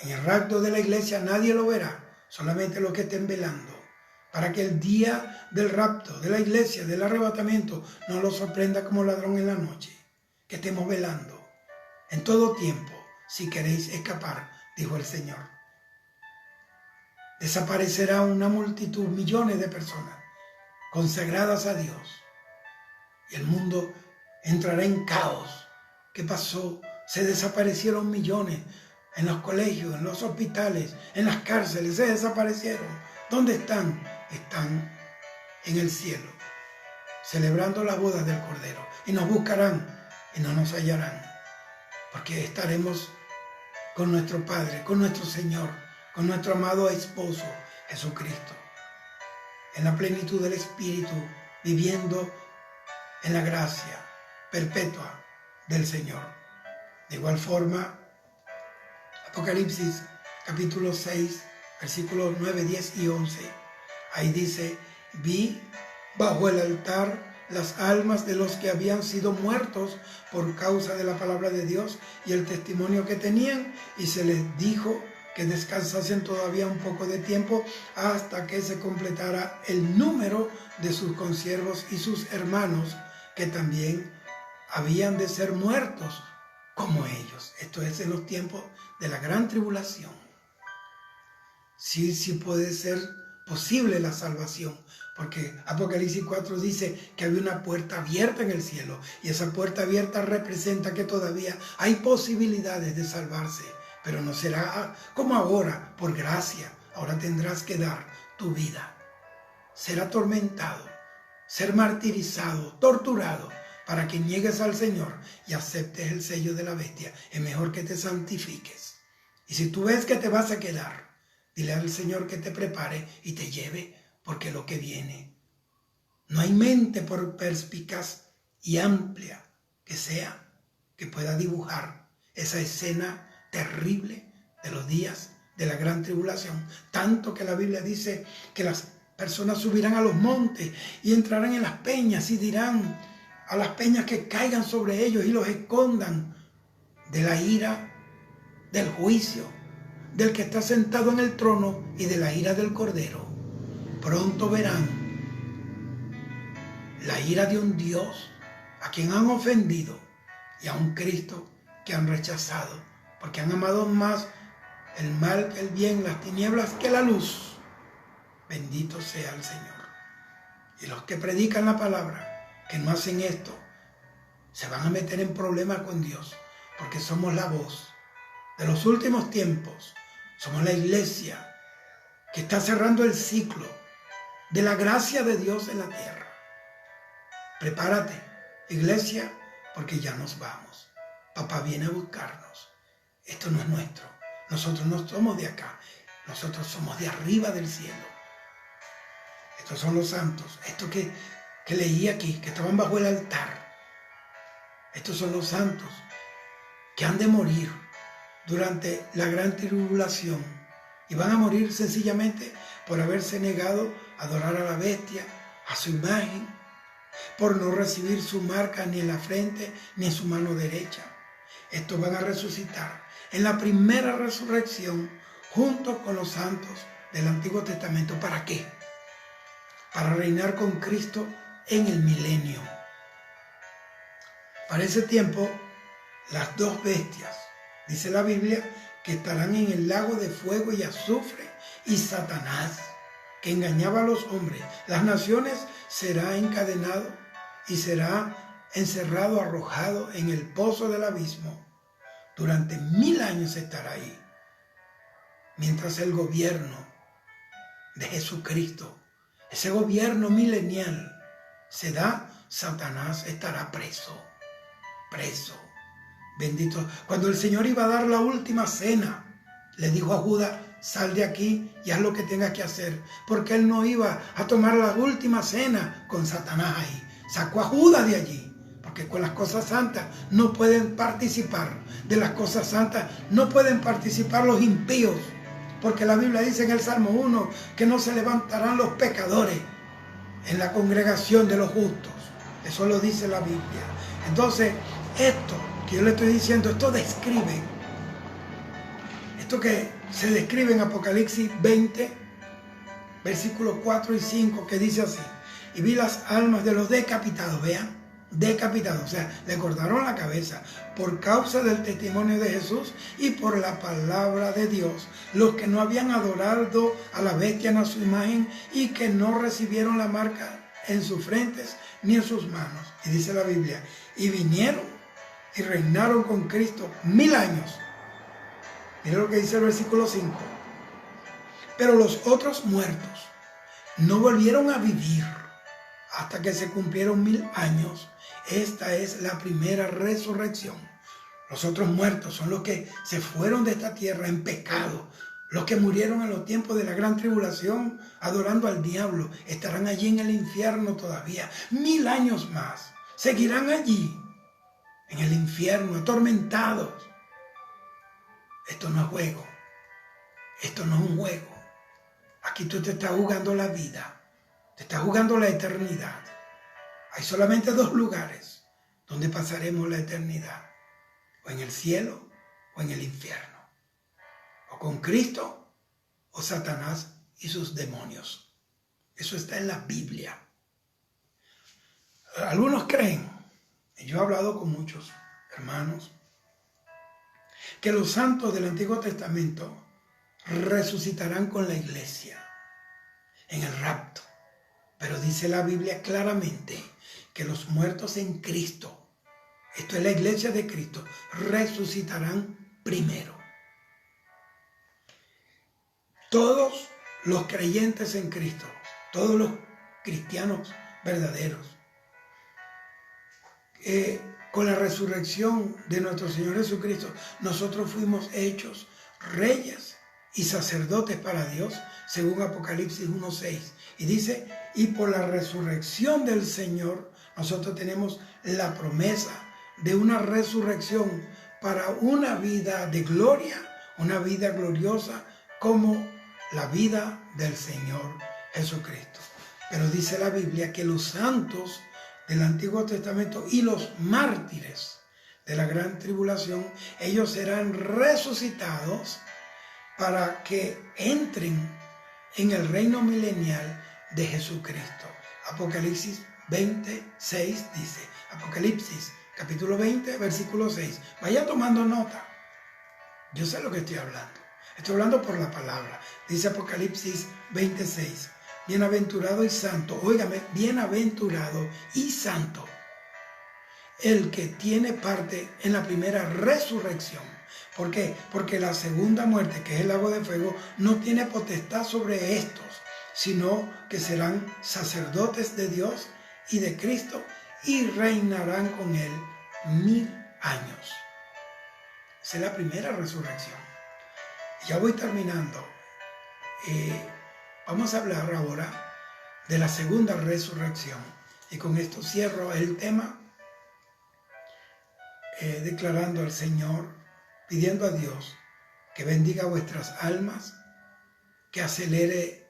En el rapto de la iglesia nadie lo verá, solamente los que estén velando, para que el día del rapto de la iglesia, del arrebatamiento, no lo sorprenda como ladrón en la noche, que estemos velando, en todo tiempo, si queréis escapar, dijo el Señor. Desaparecerá una multitud, millones de personas consagradas a Dios. Y el mundo entrará en caos. ¿Qué pasó? Se desaparecieron millones en los colegios, en los hospitales, en las cárceles. Se desaparecieron. ¿Dónde están? Están en el cielo, celebrando las bodas del Cordero. Y nos buscarán y no nos hallarán. Porque estaremos con nuestro Padre, con nuestro Señor, con nuestro amado esposo Jesucristo, en la plenitud del Espíritu, viviendo en la gracia perpetua del Señor. De igual forma, Apocalipsis capítulo 6, versículos 9, 10 y 11, ahí dice: vi bajo el altar las almas de los que habían sido muertos por causa de la palabra de Dios y el testimonio que tenían, y se les dijo que descansasen todavía un poco de tiempo hasta que se completara el número de sus consiervos y sus hermanos, que también habían de ser muertos como ellos. Esto es en los tiempos de la gran tribulación. Sí puede ser posible la salvación, porque Apocalipsis 4 dice que había una puerta abierta en el cielo, y esa puerta abierta representa que todavía hay posibilidades de salvarse, pero no será como ahora, por gracia. Ahora tendrás que dar tu vida, ser atormentado, ser martirizado, torturado, para que niegues al Señor y aceptes el sello de la bestia. Es mejor que te santifiques. Y si tú ves que te vas a quedar, dile al Señor que te prepare y te lleve, porque lo que viene, no hay mente por perspicaz y amplia que sea, que pueda dibujar esa escena terrible de los días de la gran tribulación. Tanto que la Biblia dice que las personas subirán a los montes y entrarán en las peñas y dirán a las peñas que caigan sobre ellos y los escondan de la ira, del juicio, del que está sentado en el trono y de la ira del Cordero. Pronto verán la ira de un Dios a quien han ofendido y a un Cristo que han rechazado, porque han amado más el mal que el bien, las tinieblas que la luz. Bendito sea el Señor. Y los que predican la palabra, que no hacen esto, se van a meter en problemas con Dios, porque somos la voz de los últimos tiempos. Somos la iglesia que está cerrando el ciclo de la gracia de Dios en la tierra. Prepárate, iglesia, porque ya nos vamos. Papá viene a buscarnos. Esto no es nuestro. Nosotros no somos de acá. Nosotros somos de arriba del cielo. Estos son los santos. Esto que leí aquí, que estaban bajo el altar. Estos son los santos que han de morir durante la gran tribulación, y van a morir sencillamente por haberse negado a adorar a la bestia, a su imagen, por no recibir su marca ni en la frente ni en su mano derecha. Estos van a resucitar en la primera resurrección junto con los santos del Antiguo Testamento. ¿Para qué? Para reinar con Cristo en el milenio. Para ese tiempo, las dos bestias, dice la Biblia, que estarán en el lago de fuego y azufre, y Satanás, que engañaba a los hombres. Las naciones será encadenado y será encerrado, arrojado en el pozo del abismo. Durante 1000 años estará ahí. Mientras el gobierno de Jesucristo, ese gobierno milenial, se da, Satanás estará preso. Bendito. Cuando el Señor iba a dar la última cena, le dijo a Judas: sal de aquí y haz lo que tengas que hacer, porque él no iba a tomar la última cena con Satanás ahí. Sacó a Judas de allí, porque con las cosas santas no pueden participar. De las cosas santas no pueden participar los impíos, porque la Biblia dice en el Salmo 1 que no se levantarán los pecadores en la congregación de los justos. Eso lo dice la Biblia. Entonces, esto que yo le estoy diciendo, esto que se describe en Apocalipsis 20, versículos 4 y 5, que dice así: y vi las almas de los decapitados, vean, decapitados, o sea, le cortaron la cabeza por causa del testimonio de Jesús y por la palabra de Dios, los que no habían adorado a la bestia en a su imagen y que no recibieron la marca en sus frentes ni en sus manos. Y dice la Biblia, y vinieron y reinaron con Cristo 1000 años. Mira lo que dice el versículo 5. Pero los otros muertos no volvieron a vivir hasta que se cumplieron 1000 años. Esta es la primera resurrección. Los otros muertos son los que se fueron de esta tierra en pecado. Los que murieron en los tiempos de la gran tribulación adorando al diablo estarán allí en el infierno todavía 1000 años más. Seguirán allí en el infierno atormentados. Esto no es juego. Esto no es un juego. Aquí tú te estás jugando la vida. Te estás jugando la eternidad. Hay solamente 2 lugares donde pasaremos la eternidad. O en el cielo o en el infierno. O con Cristo o Satanás y sus demonios. Eso está en la Biblia. Algunos creen, y yo he hablado con muchos hermanos, que los santos del Antiguo Testamento resucitarán con la iglesia en el rapto. Pero dice la Biblia claramente que los muertos en Cristo, esto es la iglesia de Cristo, resucitarán primero. Todos los creyentes en Cristo, todos los cristianos verdaderos, con la resurrección de nuestro Señor Jesucristo, nosotros fuimos hechos reyes y sacerdotes para Dios, según Apocalipsis 1:6. Y dice, y por la resurrección del Señor, nosotros tenemos la promesa de una resurrección para una vida de gloria, una vida gloriosa como la vida del Señor Jesucristo. Pero dice la Biblia que los santos del Antiguo Testamento y los mártires de la gran tribulación, ellos serán resucitados para que entren en el reino milenial de Jesucristo. Apocalipsis 20:6 dice, Apocalipsis capítulo 20, versículo 6. Vaya tomando nota. Yo sé lo que estoy hablando. Estoy hablando por la palabra. Dice Apocalipsis 20:6. Bienaventurado y santo, óigame, bienaventurado y santo, el que tiene parte en la primera resurrección. ¿Por qué? Porque la segunda muerte, que es el lago de fuego, no tiene potestad sobre estos, sino que serán sacerdotes de Dios y de Cristo y reinarán con él 1000 años. Esa es la primera resurrección. Ya voy terminando. Vamos a hablar ahora de la segunda resurrección. Y con esto cierro el tema, declarando al Señor, pidiendo a Dios que bendiga vuestras almas, que acelere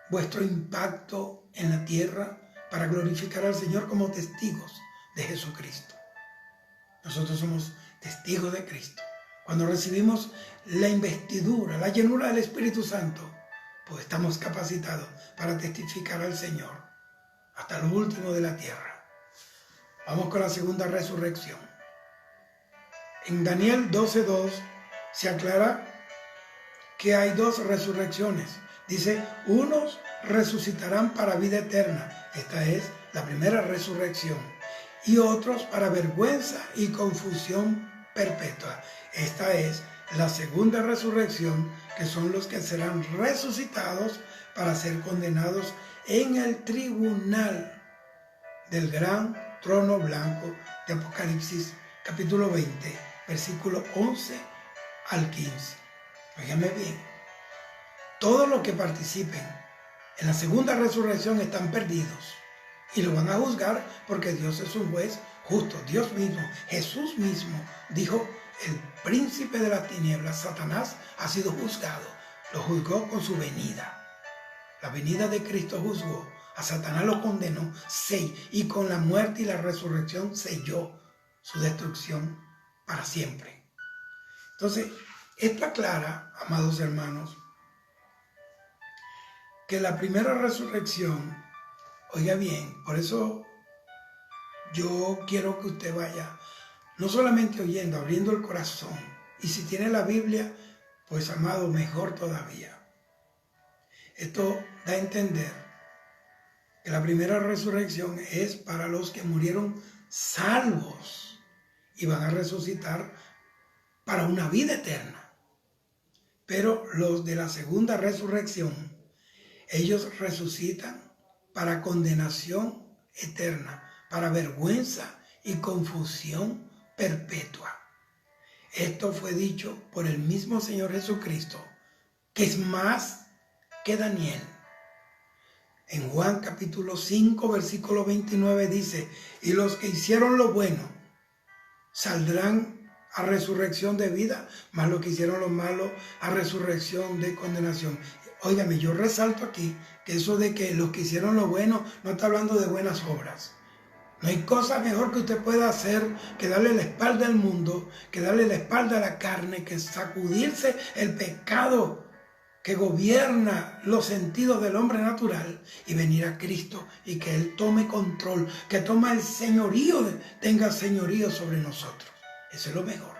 vuestro impacto en la tierra para glorificar al Señor como testigos de Jesucristo. Nosotros somos testigos de Cristo. Cuando recibimos la investidura, la llenura del Espíritu Santo, pues estamos capacitados para testificar al Señor hasta lo último de la tierra. Vamos con la segunda resurrección. En Daniel 12:2 se aclara que hay 2 resurrecciones. Dice, unos resucitarán para vida eterna. Esta es la primera resurrección. Y otros para vergüenza y confusión perpetua. Esta es la segunda resurrección, que son los que serán resucitados para ser condenados en el tribunal del gran trono blanco de Apocalipsis capítulo 20, versículo 11 al 15. Óigame bien, todos los que participen en la segunda resurrección están perdidos y lo van a juzgar, porque Dios es un juez justo. Dios mismo, Jesús mismo dijo, el príncipe de las tinieblas, Satanás, ha sido juzgado. Lo juzgó con su venida. La venida de Cristo juzgó. A Satanás lo condenó, y con la muerte y la resurrección selló su destrucción para siempre. Entonces, esto aclara, amados hermanos, que la primera resurrección, oiga bien, por eso yo quiero que usted vaya, no solamente oyendo, abriendo el corazón. Y si tiene la Biblia, pues amado, mejor todavía. Esto da a entender que la primera resurrección es para los que murieron salvos y van a resucitar para una vida eterna. Pero los de la segunda resurrección, ellos resucitan para condenación eterna, para vergüenza y confusión perpetua. Esto fue dicho por el mismo Señor Jesucristo, que es más que Daniel. En Juan capítulo 5, versículo 29 dice, y los que hicieron lo bueno saldrán a resurrección de vida, mas los que hicieron lo malo a resurrección de condenación. Óigame, yo resalto aquí que eso de que los que hicieron lo bueno no está hablando de buenas obras. No hay cosa mejor que usted pueda hacer que darle la espalda al mundo, que darle la espalda a la carne, que sacudirse el pecado que gobierna los sentidos del hombre natural y venir a Cristo y que Él tome control, que toma el señorío, tenga señorío sobre nosotros. Eso es lo mejor.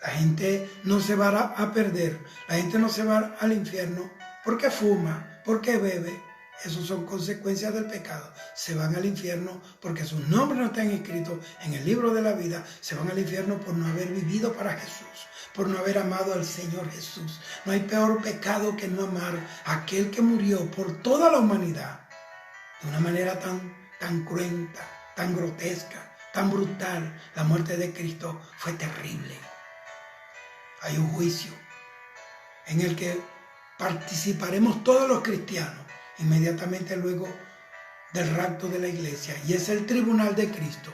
La gente no se va a perder, la gente no se va al infierno porque fuma, porque bebe. Esas son consecuencias del pecado. Se van al infierno porque sus nombres no están escritos en el libro de la vida. Se van al infierno por no haber vivido para Jesús, por no haber amado al Señor Jesús. No hay peor pecado que no amar a aquel que murió por toda la humanidad de una manera tan cruenta, tan grotesca, tan brutal. La muerte de Cristo fue terrible. Hay un juicio en el que participaremos todos los cristianos inmediatamente luego del rapto de la iglesia, y es el tribunal de Cristo.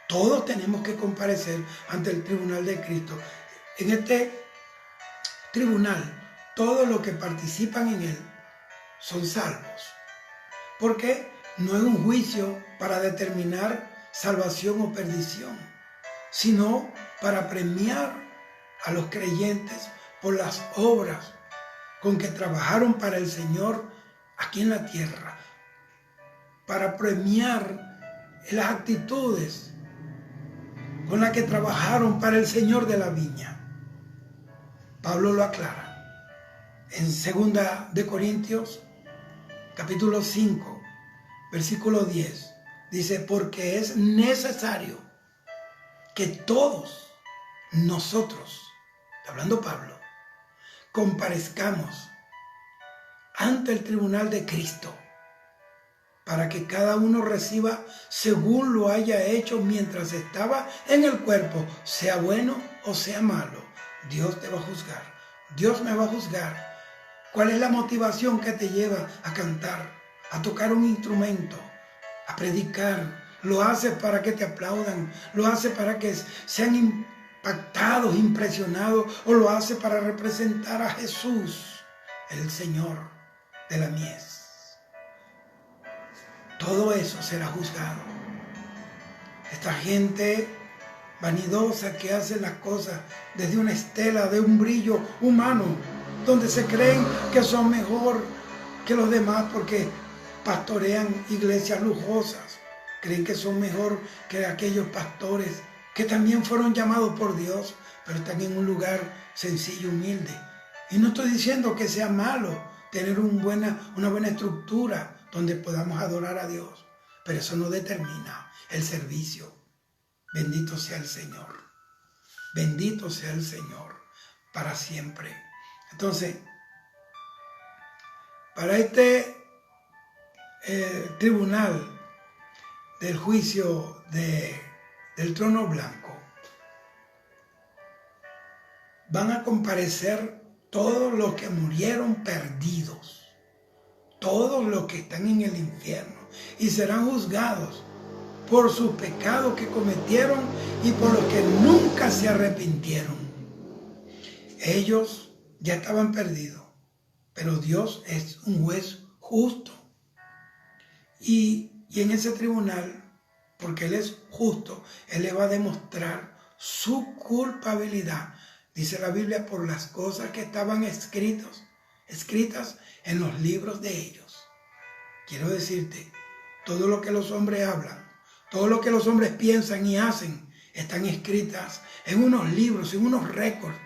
Todos tenemos que comparecer ante el tribunal de Cristo. En este tribunal, todos los que participan en él son salvos, porque no es un juicio para determinar salvación o perdición, sino para premiar a los creyentes por las obras con que trabajaron para el Señor aquí en la tierra, para premiar las actitudes con las que trabajaron para el Señor de la viña. Pablo lo aclara en 2 de Corintios capítulo 5 versículo 10. Dice, porque es necesario que todos nosotros, hablando Pablo, comparezcamos ante el tribunal de Cristo, para que cada uno reciba según lo haya hecho mientras estaba en el cuerpo, sea bueno o sea malo. Dios te va a juzgar, Dios me va a juzgar. ¿Cuál es la motivación que te lleva a cantar, a tocar un instrumento, a predicar? Lo haces para que te aplaudan, lo haces para que sean impactados, impresionados, o lo haces para representar a Jesús, el Señor de la mies. Todo eso será juzgado. Esta gente vanidosa que hace las cosas desde una estela de un brillo humano, donde se creen que son mejor que los demás porque pastorean iglesias lujosas, creen que son mejor que aquellos pastores que también fueron llamados por Dios, pero están en un lugar sencillo, humilde. Y no estoy diciendo que sea malo tener una buena estructura donde podamos adorar a Dios, pero eso no determina el servicio. Bendito sea el Señor. Bendito sea el Señor para siempre. Entonces, para este tribunal del juicio del trono blanco, van a comparecer todos los que murieron perdidos, todos los que están en el infierno, y serán juzgados por sus pecados que cometieron y por los que nunca se arrepintieron. Ellos ya estaban perdidos, pero Dios es un juez justo. Y en ese tribunal, porque Él es justo, Él le va a demostrar su culpabilidad. Dice la Biblia, por las cosas que estaban escritas en los libros de ellos. Quiero decirte, todo lo que los hombres hablan, Todo lo que los hombres piensan y hacen están escritas en unos libros, en unos récords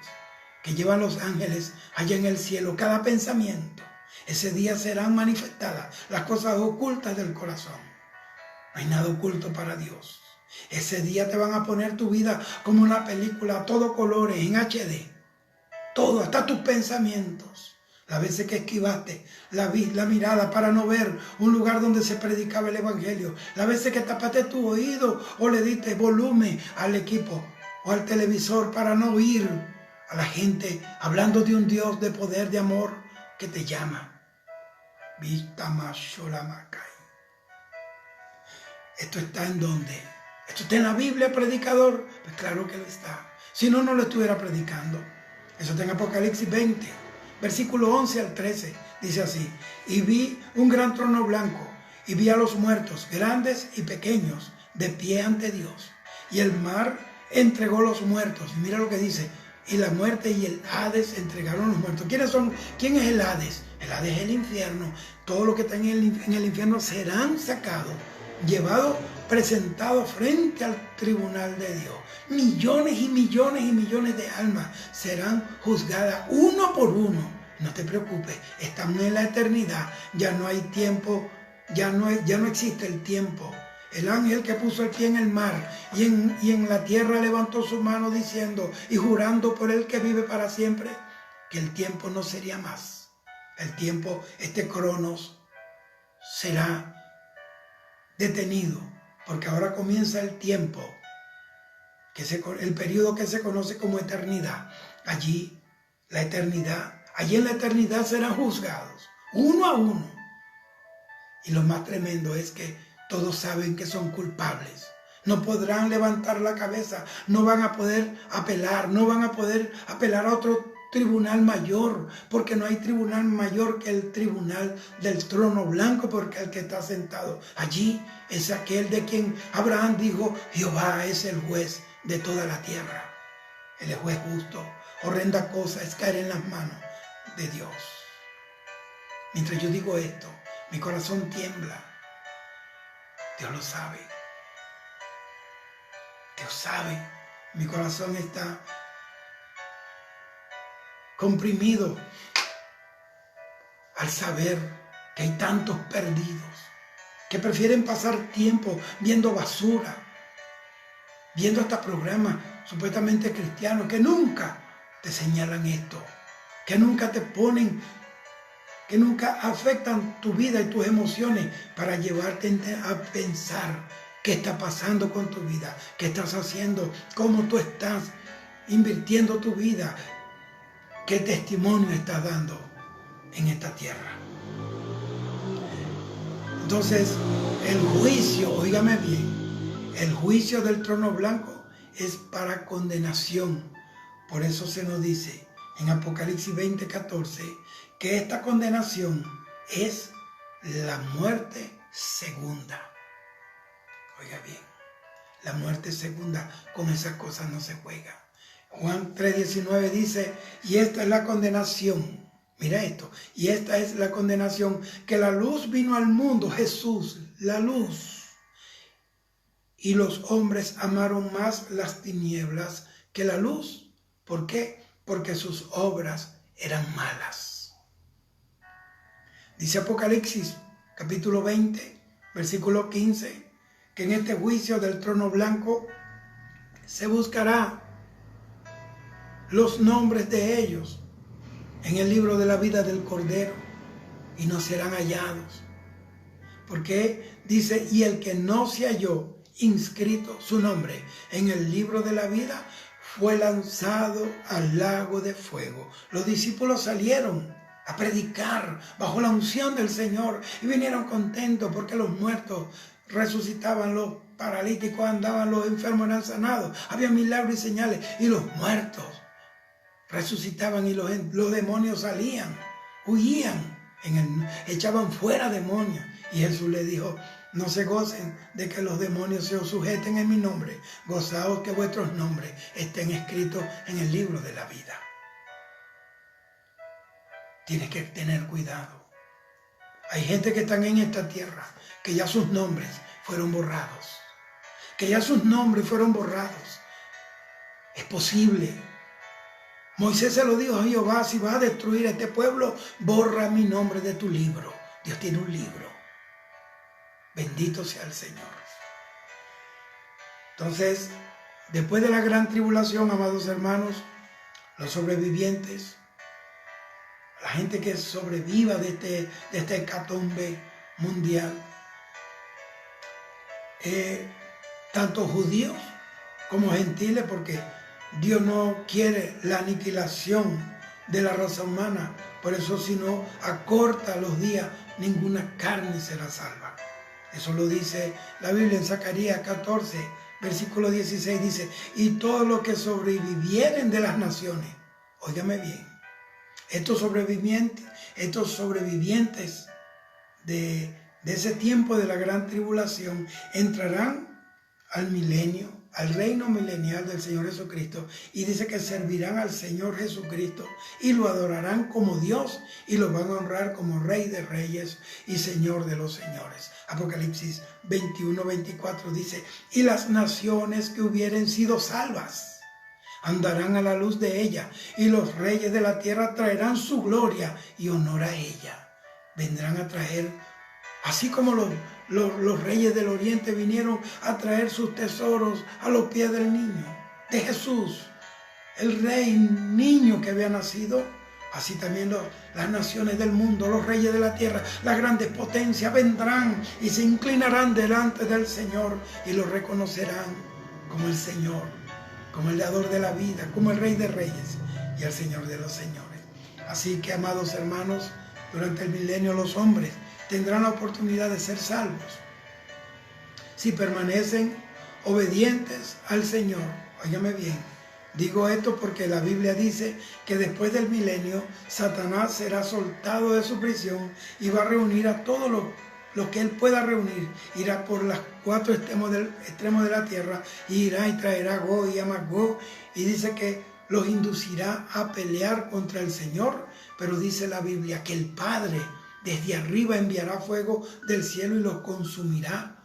que llevan los ángeles allá en el cielo. Cada pensamiento. Ese día serán manifestadas las cosas ocultas del corazón. No hay nada oculto para Dios. Ese día te van a poner tu vida como una película a todo colores, en HD. Todo, hasta tus pensamientos. Las veces que esquivaste la mirada para no ver un lugar donde se predicaba el evangelio. Las veces que tapaste tu oído o le diste volumen al equipo o al televisor para no oír a la gente hablando de un Dios de poder, de amor que te llama. ¿Esto está en dónde? ¿Esto está en la Biblia, predicador? Pues claro que lo está. Si no, no lo estuviera predicando. Eso está en Apocalipsis 20, versículo 11 al 13. Dice así: y vi un gran trono blanco, y vi a los muertos, grandes y pequeños, de pie ante Dios. Y el mar entregó los muertos. Y mira lo que dice: y la muerte y el Hades entregaron los muertos. ¿Quiénes son? ¿Quién es el Hades? El Hades es el infierno. Todo lo que está en el infierno serán sacados, llevados, presentados frente al tribunal de Dios. Millones y millones y millones de almas serán juzgadas uno por uno. No te preocupes, estamos en la eternidad. Ya no hay tiempo, ya no existe el tiempo. El ángel que puso el pie en el mar y en la tierra levantó su mano diciendo y jurando por el que vive para siempre, que el tiempo no sería más. El tiempo, este cronos, será detenido, porque ahora comienza el tiempo, el periodo que se conoce como eternidad. Allí, allí en la eternidad serán juzgados, uno a uno. Y lo más tremendo es que todos saben que son culpables. No podrán levantar la cabeza, no van a poder apelar, no van a poder apelar a otro tribunal mayor, porque no hay tribunal mayor que el tribunal del trono blanco, porque el que está sentado allí es aquel de quien Abraham dijo: Jehová es el juez de toda la tierra. Él es juez justo. Horrenda cosa es caer en las manos de Dios. Mientras yo digo esto, mi corazón tiembla. Dios lo sabe. Dios sabe. Mi corazón está comprimido al saber que hay tantos perdidos que prefieren pasar tiempo viendo basura, viendo estos programas supuestamente cristianos que nunca te señalan esto, que nunca te ponen, que nunca afectan tu vida y tus emociones para llevarte a pensar qué está pasando con tu vida, qué estás haciendo, cómo tú estás invirtiendo tu vida, qué testimonio estás dando en esta tierra. Entonces, el juicio, óigame bien, el juicio del trono blanco es para condenación. Por eso se nos dice en Apocalipsis 20:14 que esta condenación es la muerte segunda. Oiga bien, la muerte segunda, con esas cosas no se juega. Juan 3:19 dice: y esta es la condenación. Mira esto. Y esta es la condenación, que la luz vino al mundo, Jesús, la luz. Y los hombres amaron más las tinieblas que la luz. ¿Por qué? Porque sus obras eran malas. Dice Apocalipsis capítulo 20, versículo 15, que en este juicio del trono blanco se buscará los nombres de ellos en el libro de la vida del Cordero y no serán hallados. Porque dice: y el que no se halló inscrito su nombre en el libro de la vida fue lanzado al lago de fuego. Los discípulos salieron a predicar bajo la unción del Señor y vinieron contentos porque los muertos resucitaban, los paralíticos andaban, los enfermos eran sanados, había milagros y señales, y los muertos resucitaban y los demonios salían, huían, echaban fuera demonios. Y Jesús le dijo: no se gocen de que los demonios se os sujeten en mi nombre, gozaos que vuestros nombres estén escritos en el libro de la vida. Tienes que tener cuidado. Hay gente que están en esta tierra que ya sus nombres fueron borrados. que ya sus nombres fueron borrados. Es posible. Moisés se lo dijo a Jehová: si vas a destruir este pueblo, borra mi nombre de tu libro. Dios tiene un libro. Bendito sea el Señor. Entonces, después de la gran tribulación, amados hermanos, los sobrevivientes, la gente que sobreviva de este hecatombe mundial, tanto judíos como gentiles, porque Dios no quiere la aniquilación de la raza humana, por eso si no acorta los días, ninguna carne será salva. Eso lo dice la Biblia en Zacarías 14, versículo 16, dice: y todos los que sobrevivieren de las naciones, óigame bien, estos sobrevivientes de ese tiempo de la gran tribulación entrarán al milenio, al reino milenial del Señor Jesucristo, y dice que servirán al Señor Jesucristo y lo adorarán como Dios y lo van a honrar como Rey de Reyes y Señor de los Señores. Apocalipsis 21, 24 dice: y las naciones que hubieren sido salvas andarán a la luz de ella, y los reyes de la tierra traerán su gloria y honor a ella. Vendrán a traer, así como los reyes del oriente vinieron a traer sus tesoros a los pies del niño, de Jesús, el rey niño que había nacido. Así también las naciones del mundo, los reyes de la tierra, las grandes potencias vendrán y se inclinarán delante del Señor y lo reconocerán como el Señor, como el dador de la vida, como el Rey de Reyes y el Señor de los Señores. Así que, amados hermanos, durante el milenio los hombres tendrán la oportunidad de ser salvos si permanecen obedientes al Señor. Óigame bien, digo esto porque la Biblia dice que después del milenio Satanás será soltado de su prisión y va a reunir a todos lo que él pueda reunir. Irá por los 4 extremos de la tierra, y irá y traerá a Gog y a Magog, y dice que los inducirá a pelear contra el Señor. Pero dice la Biblia que el Padre desde arriba enviará fuego del cielo y los consumirá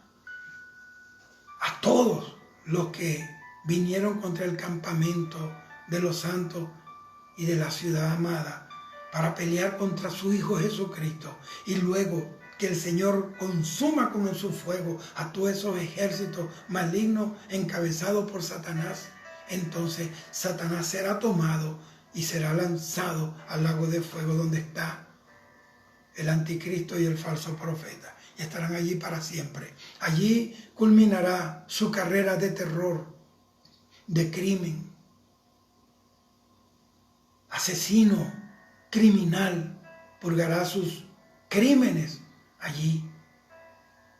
a todos los que vinieron contra el campamento de los santos y de la ciudad amada para pelear contra su Hijo Jesucristo. Y luego que el Señor consuma con su fuego a todos esos ejércitos malignos encabezados por Satanás, entonces Satanás será tomado y será lanzado al lago de fuego, donde está el anticristo y el falso profeta, y estarán allí para siempre. Allí culminará su carrera de terror, de crimen, asesino, criminal, purgará sus crímenes allí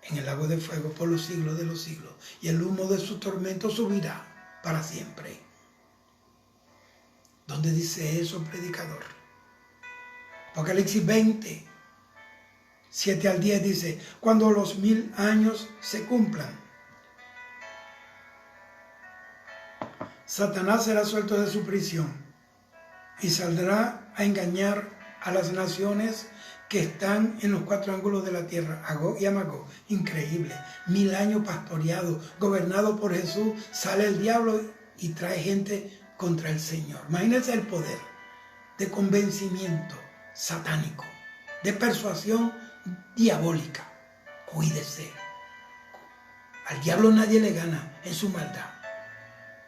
en el lago de fuego por los siglos de los siglos, y el humo de su tormento subirá para siempre. ¿Dónde dice eso, predicador? Apocalipsis 20, 7 al 10 dice: cuando los 1000 años se cumplan, Satanás será suelto de su prisión y saldrá a engañar a las naciones que están en los 4 ángulos de la tierra, a Gog y a Magog. Increíble. 1000 años pastoreado, gobernado por Jesús, sale el diablo y trae gente contra el Señor. Imagínense el poder de convencimiento satánico, de persuasión diabólica. Cuídese. Al diablo nadie le gana en su maldad.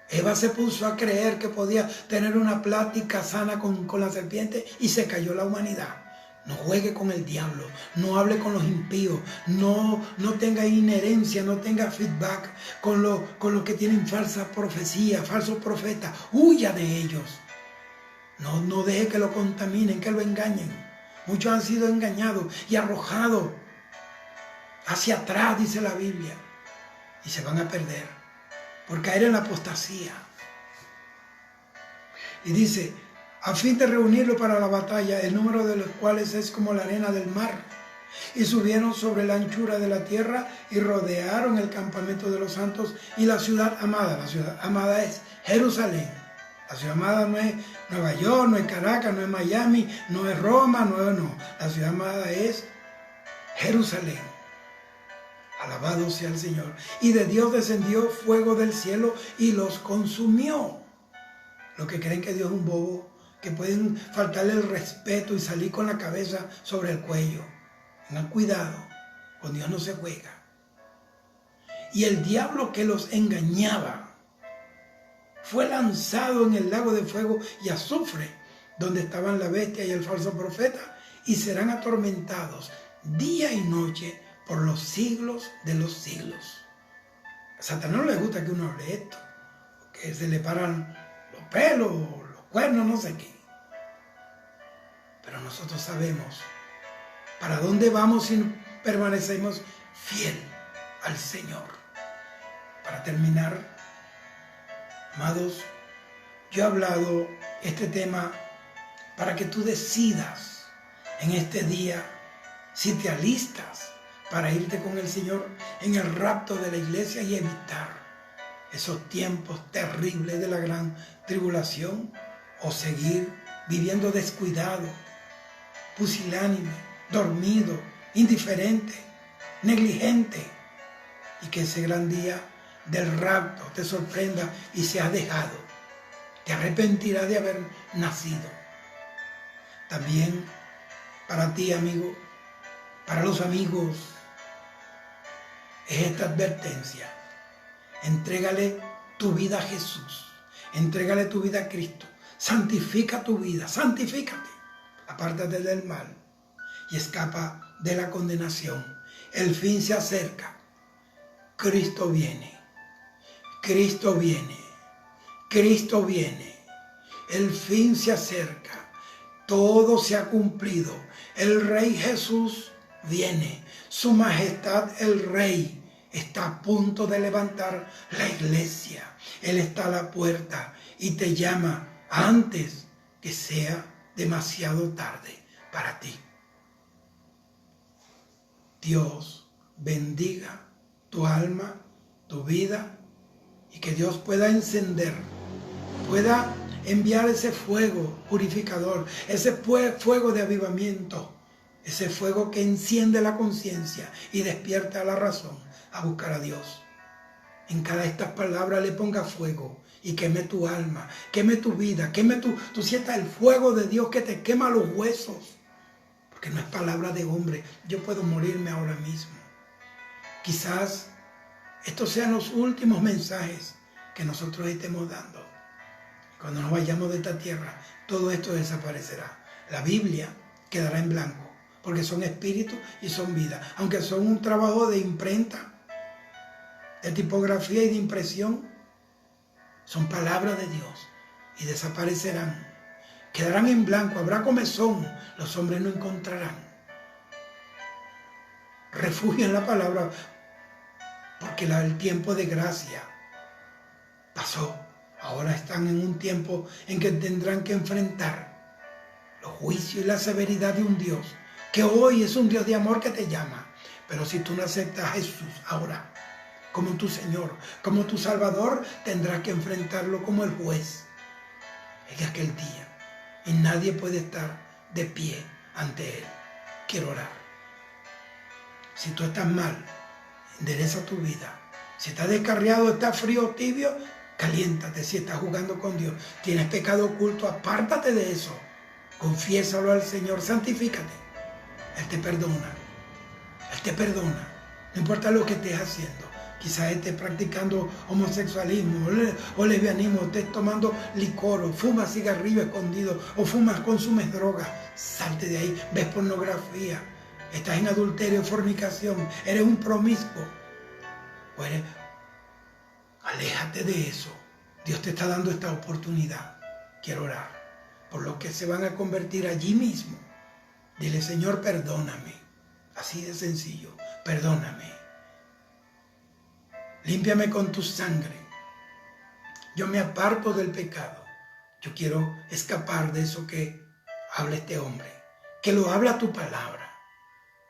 Eva se puso a creer que podía tener una plática sana con la serpiente y se cayó la humanidad. No juegue con el diablo, no hable con los impíos, no tenga inherencia, no tenga feedback con los que tienen falsa profecía, falsos profetas. Huya de ellos. No deje que lo contaminen, que lo engañen. Muchos han sido engañados y arrojados hacia atrás, dice la Biblia, y se van a perder por caer en la apostasía. Y dice: a fin de reunirlo para la batalla, el número de los cuales es como la arena del mar. Y subieron sobre la anchura de la tierra y rodearon el campamento de los santos y la ciudad amada. La ciudad amada es Jerusalén. La ciudad amada no es Nueva York, no es Caracas, no es Miami, no es Roma, no. La ciudad amada es Jerusalén. Alabado sea el Señor. Y de Dios descendió fuego del cielo y los consumió. Los que creen que Dios es un bobo, que pueden faltarle el respeto y salir con la cabeza sobre el cuello. Tengan cuidado, con Dios no se juega. Y el diablo que los engañaba fue lanzado en el lago de fuego y azufre, donde estaban la bestia y el falso profeta, y serán atormentados día y noche por los siglos de los siglos. A Satanás no le gusta que uno hable esto, que se le paran los pelos, los cuernos, no sé qué. Pero nosotros sabemos para dónde vamos si permanecemos fiel al Señor. Para terminar, amados, yo he hablado este tema para que tú decidas en este día si te alistas para irte con el Señor en el rapto de la iglesia y evitar esos tiempos terribles de la gran tribulación, o seguir viviendo descuidado, pusilánime, dormido, indiferente, negligente, y que ese gran día del rapto te sorprenda y seas dejado. Te arrepentirás de haber nacido. También para ti, amigo, para los amigos, es esta advertencia. Entrégale tu vida a Jesús. Entrégale tu vida a Cristo. Santifica tu vida. Santifícate. Apártate del mal y escapa de la condenación. El fin se acerca. Cristo viene. Cristo viene. Cristo viene. El fin se acerca. Todo se ha cumplido. El Rey Jesús viene. Su Majestad el Rey está a punto de levantar la iglesia. Él está a la puerta y te llama antes que sea demasiado tarde para ti. Dios bendiga tu alma, tu vida, y que Dios pueda encender, pueda enviar ese fuego purificador, ese fuego de avivamiento, ese fuego que enciende la conciencia y despierta la razón a buscar a Dios. En cada estas palabras le ponga fuego y queme tu alma, queme tu vida, queme tú sientas el fuego de Dios que te quema los huesos. Porque no es palabra de hombre. Yo puedo morirme ahora mismo. Quizás estos sean los últimos mensajes que nosotros estemos dando. Cuando nos vayamos de esta tierra, todo esto desaparecerá. La Biblia quedará en blanco, porque son espíritus y son vida. Aunque son un trabajo de imprenta, de tipografía y de impresión, son palabras de Dios y desaparecerán. Quedarán en blanco, habrá comezón, los hombres no encontrarán refugio en la palabra, porque el tiempo de gracia pasó. Ahora están en un tiempo en que tendrán que enfrentar los juicios y la severidad de un Dios, que hoy es un Dios de amor que te llama. Pero si tú no aceptas a Jesús ahora como tu Señor, como tu Salvador, tendrás que enfrentarlo como el juez en aquel día. Y nadie puede estar de pie ante Él. Quiero orar. Si tú estás mal, endereza tu vida. Si estás descarriado, estás frío o tibio, caliéntate. Si estás jugando con Dios, tienes pecado oculto, apártate de eso. Confiésalo al Señor, santifícate. Él te perdona. Él te perdona. No importa lo que estés haciendo. Quizás estés practicando homosexualismo o lesbianismo, estés tomando licor, o fumas cigarrillo escondido, o consumes droga. Salte de ahí. Ves pornografía. Estás en adulterio, fornicación. Eres un promiscuo. Aléjate de eso. Dios te está dando esta oportunidad. Quiero orar por los que se van a convertir allí mismo. Dile: Señor, perdóname. Así de sencillo. Perdóname. Límpiame con tu sangre. Yo me aparto del pecado. Yo quiero escapar de eso que habla este hombre, que lo habla tu palabra.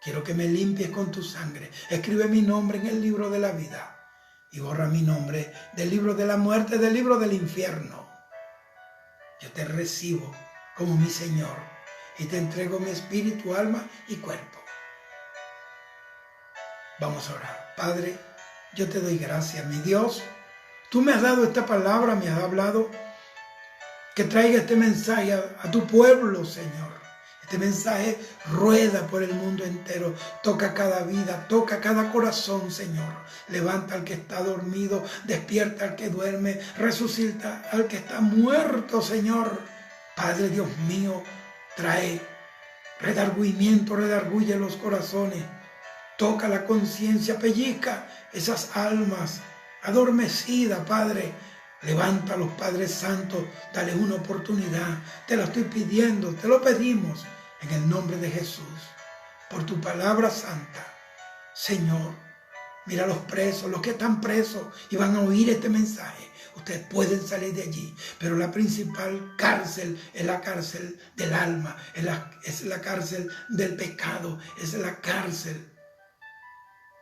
Quiero que me limpies con tu sangre. Escribe mi nombre en el libro de la vida y borra mi nombre del libro de la muerte, del libro del infierno. Yo te recibo como mi Señor y te entrego mi espíritu, alma y cuerpo. Vamos a orar. Padre, yo te doy gracias, mi Dios. Tú me has dado esta palabra, me has hablado, que traiga este mensaje a tu pueblo, Señor. Este mensaje rueda por el mundo entero, toca cada vida, toca cada corazón, Señor. Levanta al que está dormido, despierta al que duerme, resucita al que está muerto, Señor. Padre Dios mío, trae redargüimiento, redarguye los corazones, toca la conciencia, pellizca esas almas adormecidas, Padre. Levanta a los Padres Santos, dale una oportunidad. Te lo estoy pidiendo, te lo pedimos en el nombre de Jesús, por tu palabra santa. Señor, mira a los presos, los que están presos y van a oír este mensaje. Ustedes pueden salir de allí, pero la principal cárcel es la cárcel del alma, es la cárcel del pecado, es la cárcel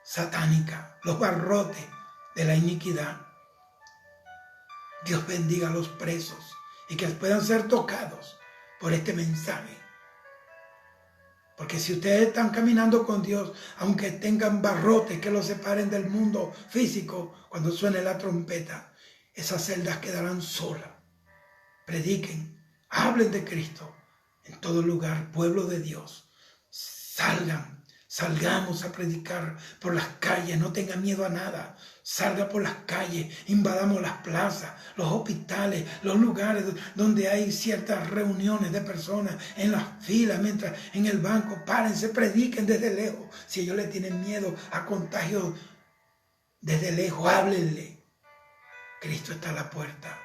satánica, los barrotes de la iniquidad. Dios bendiga a los presos y que puedan ser tocados por este mensaje. Porque si ustedes están caminando con Dios, aunque tengan barrotes que los separen del mundo físico, cuando suene la trompeta, esas celdas quedarán solas. Prediquen, hablen de Cristo en todo lugar, pueblo de Dios. Salgamos a predicar por las calles, no tenga miedo a nada. Salga por las calles, invadamos las plazas, los hospitales, los lugares donde hay ciertas reuniones de personas en las filas, mientras en el banco, párense, prediquen desde lejos. Si ellos le tienen miedo a contagios desde lejos, háblenle. Cristo está a la puerta,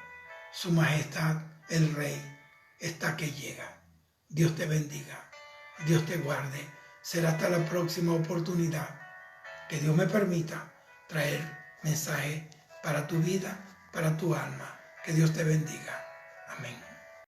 su majestad, el Rey, está que llega. Dios te bendiga, Dios te guarde. Será hasta la próxima oportunidad que Dios me permita traer mensaje para tu vida, para tu alma. Que Dios te bendiga. Amén.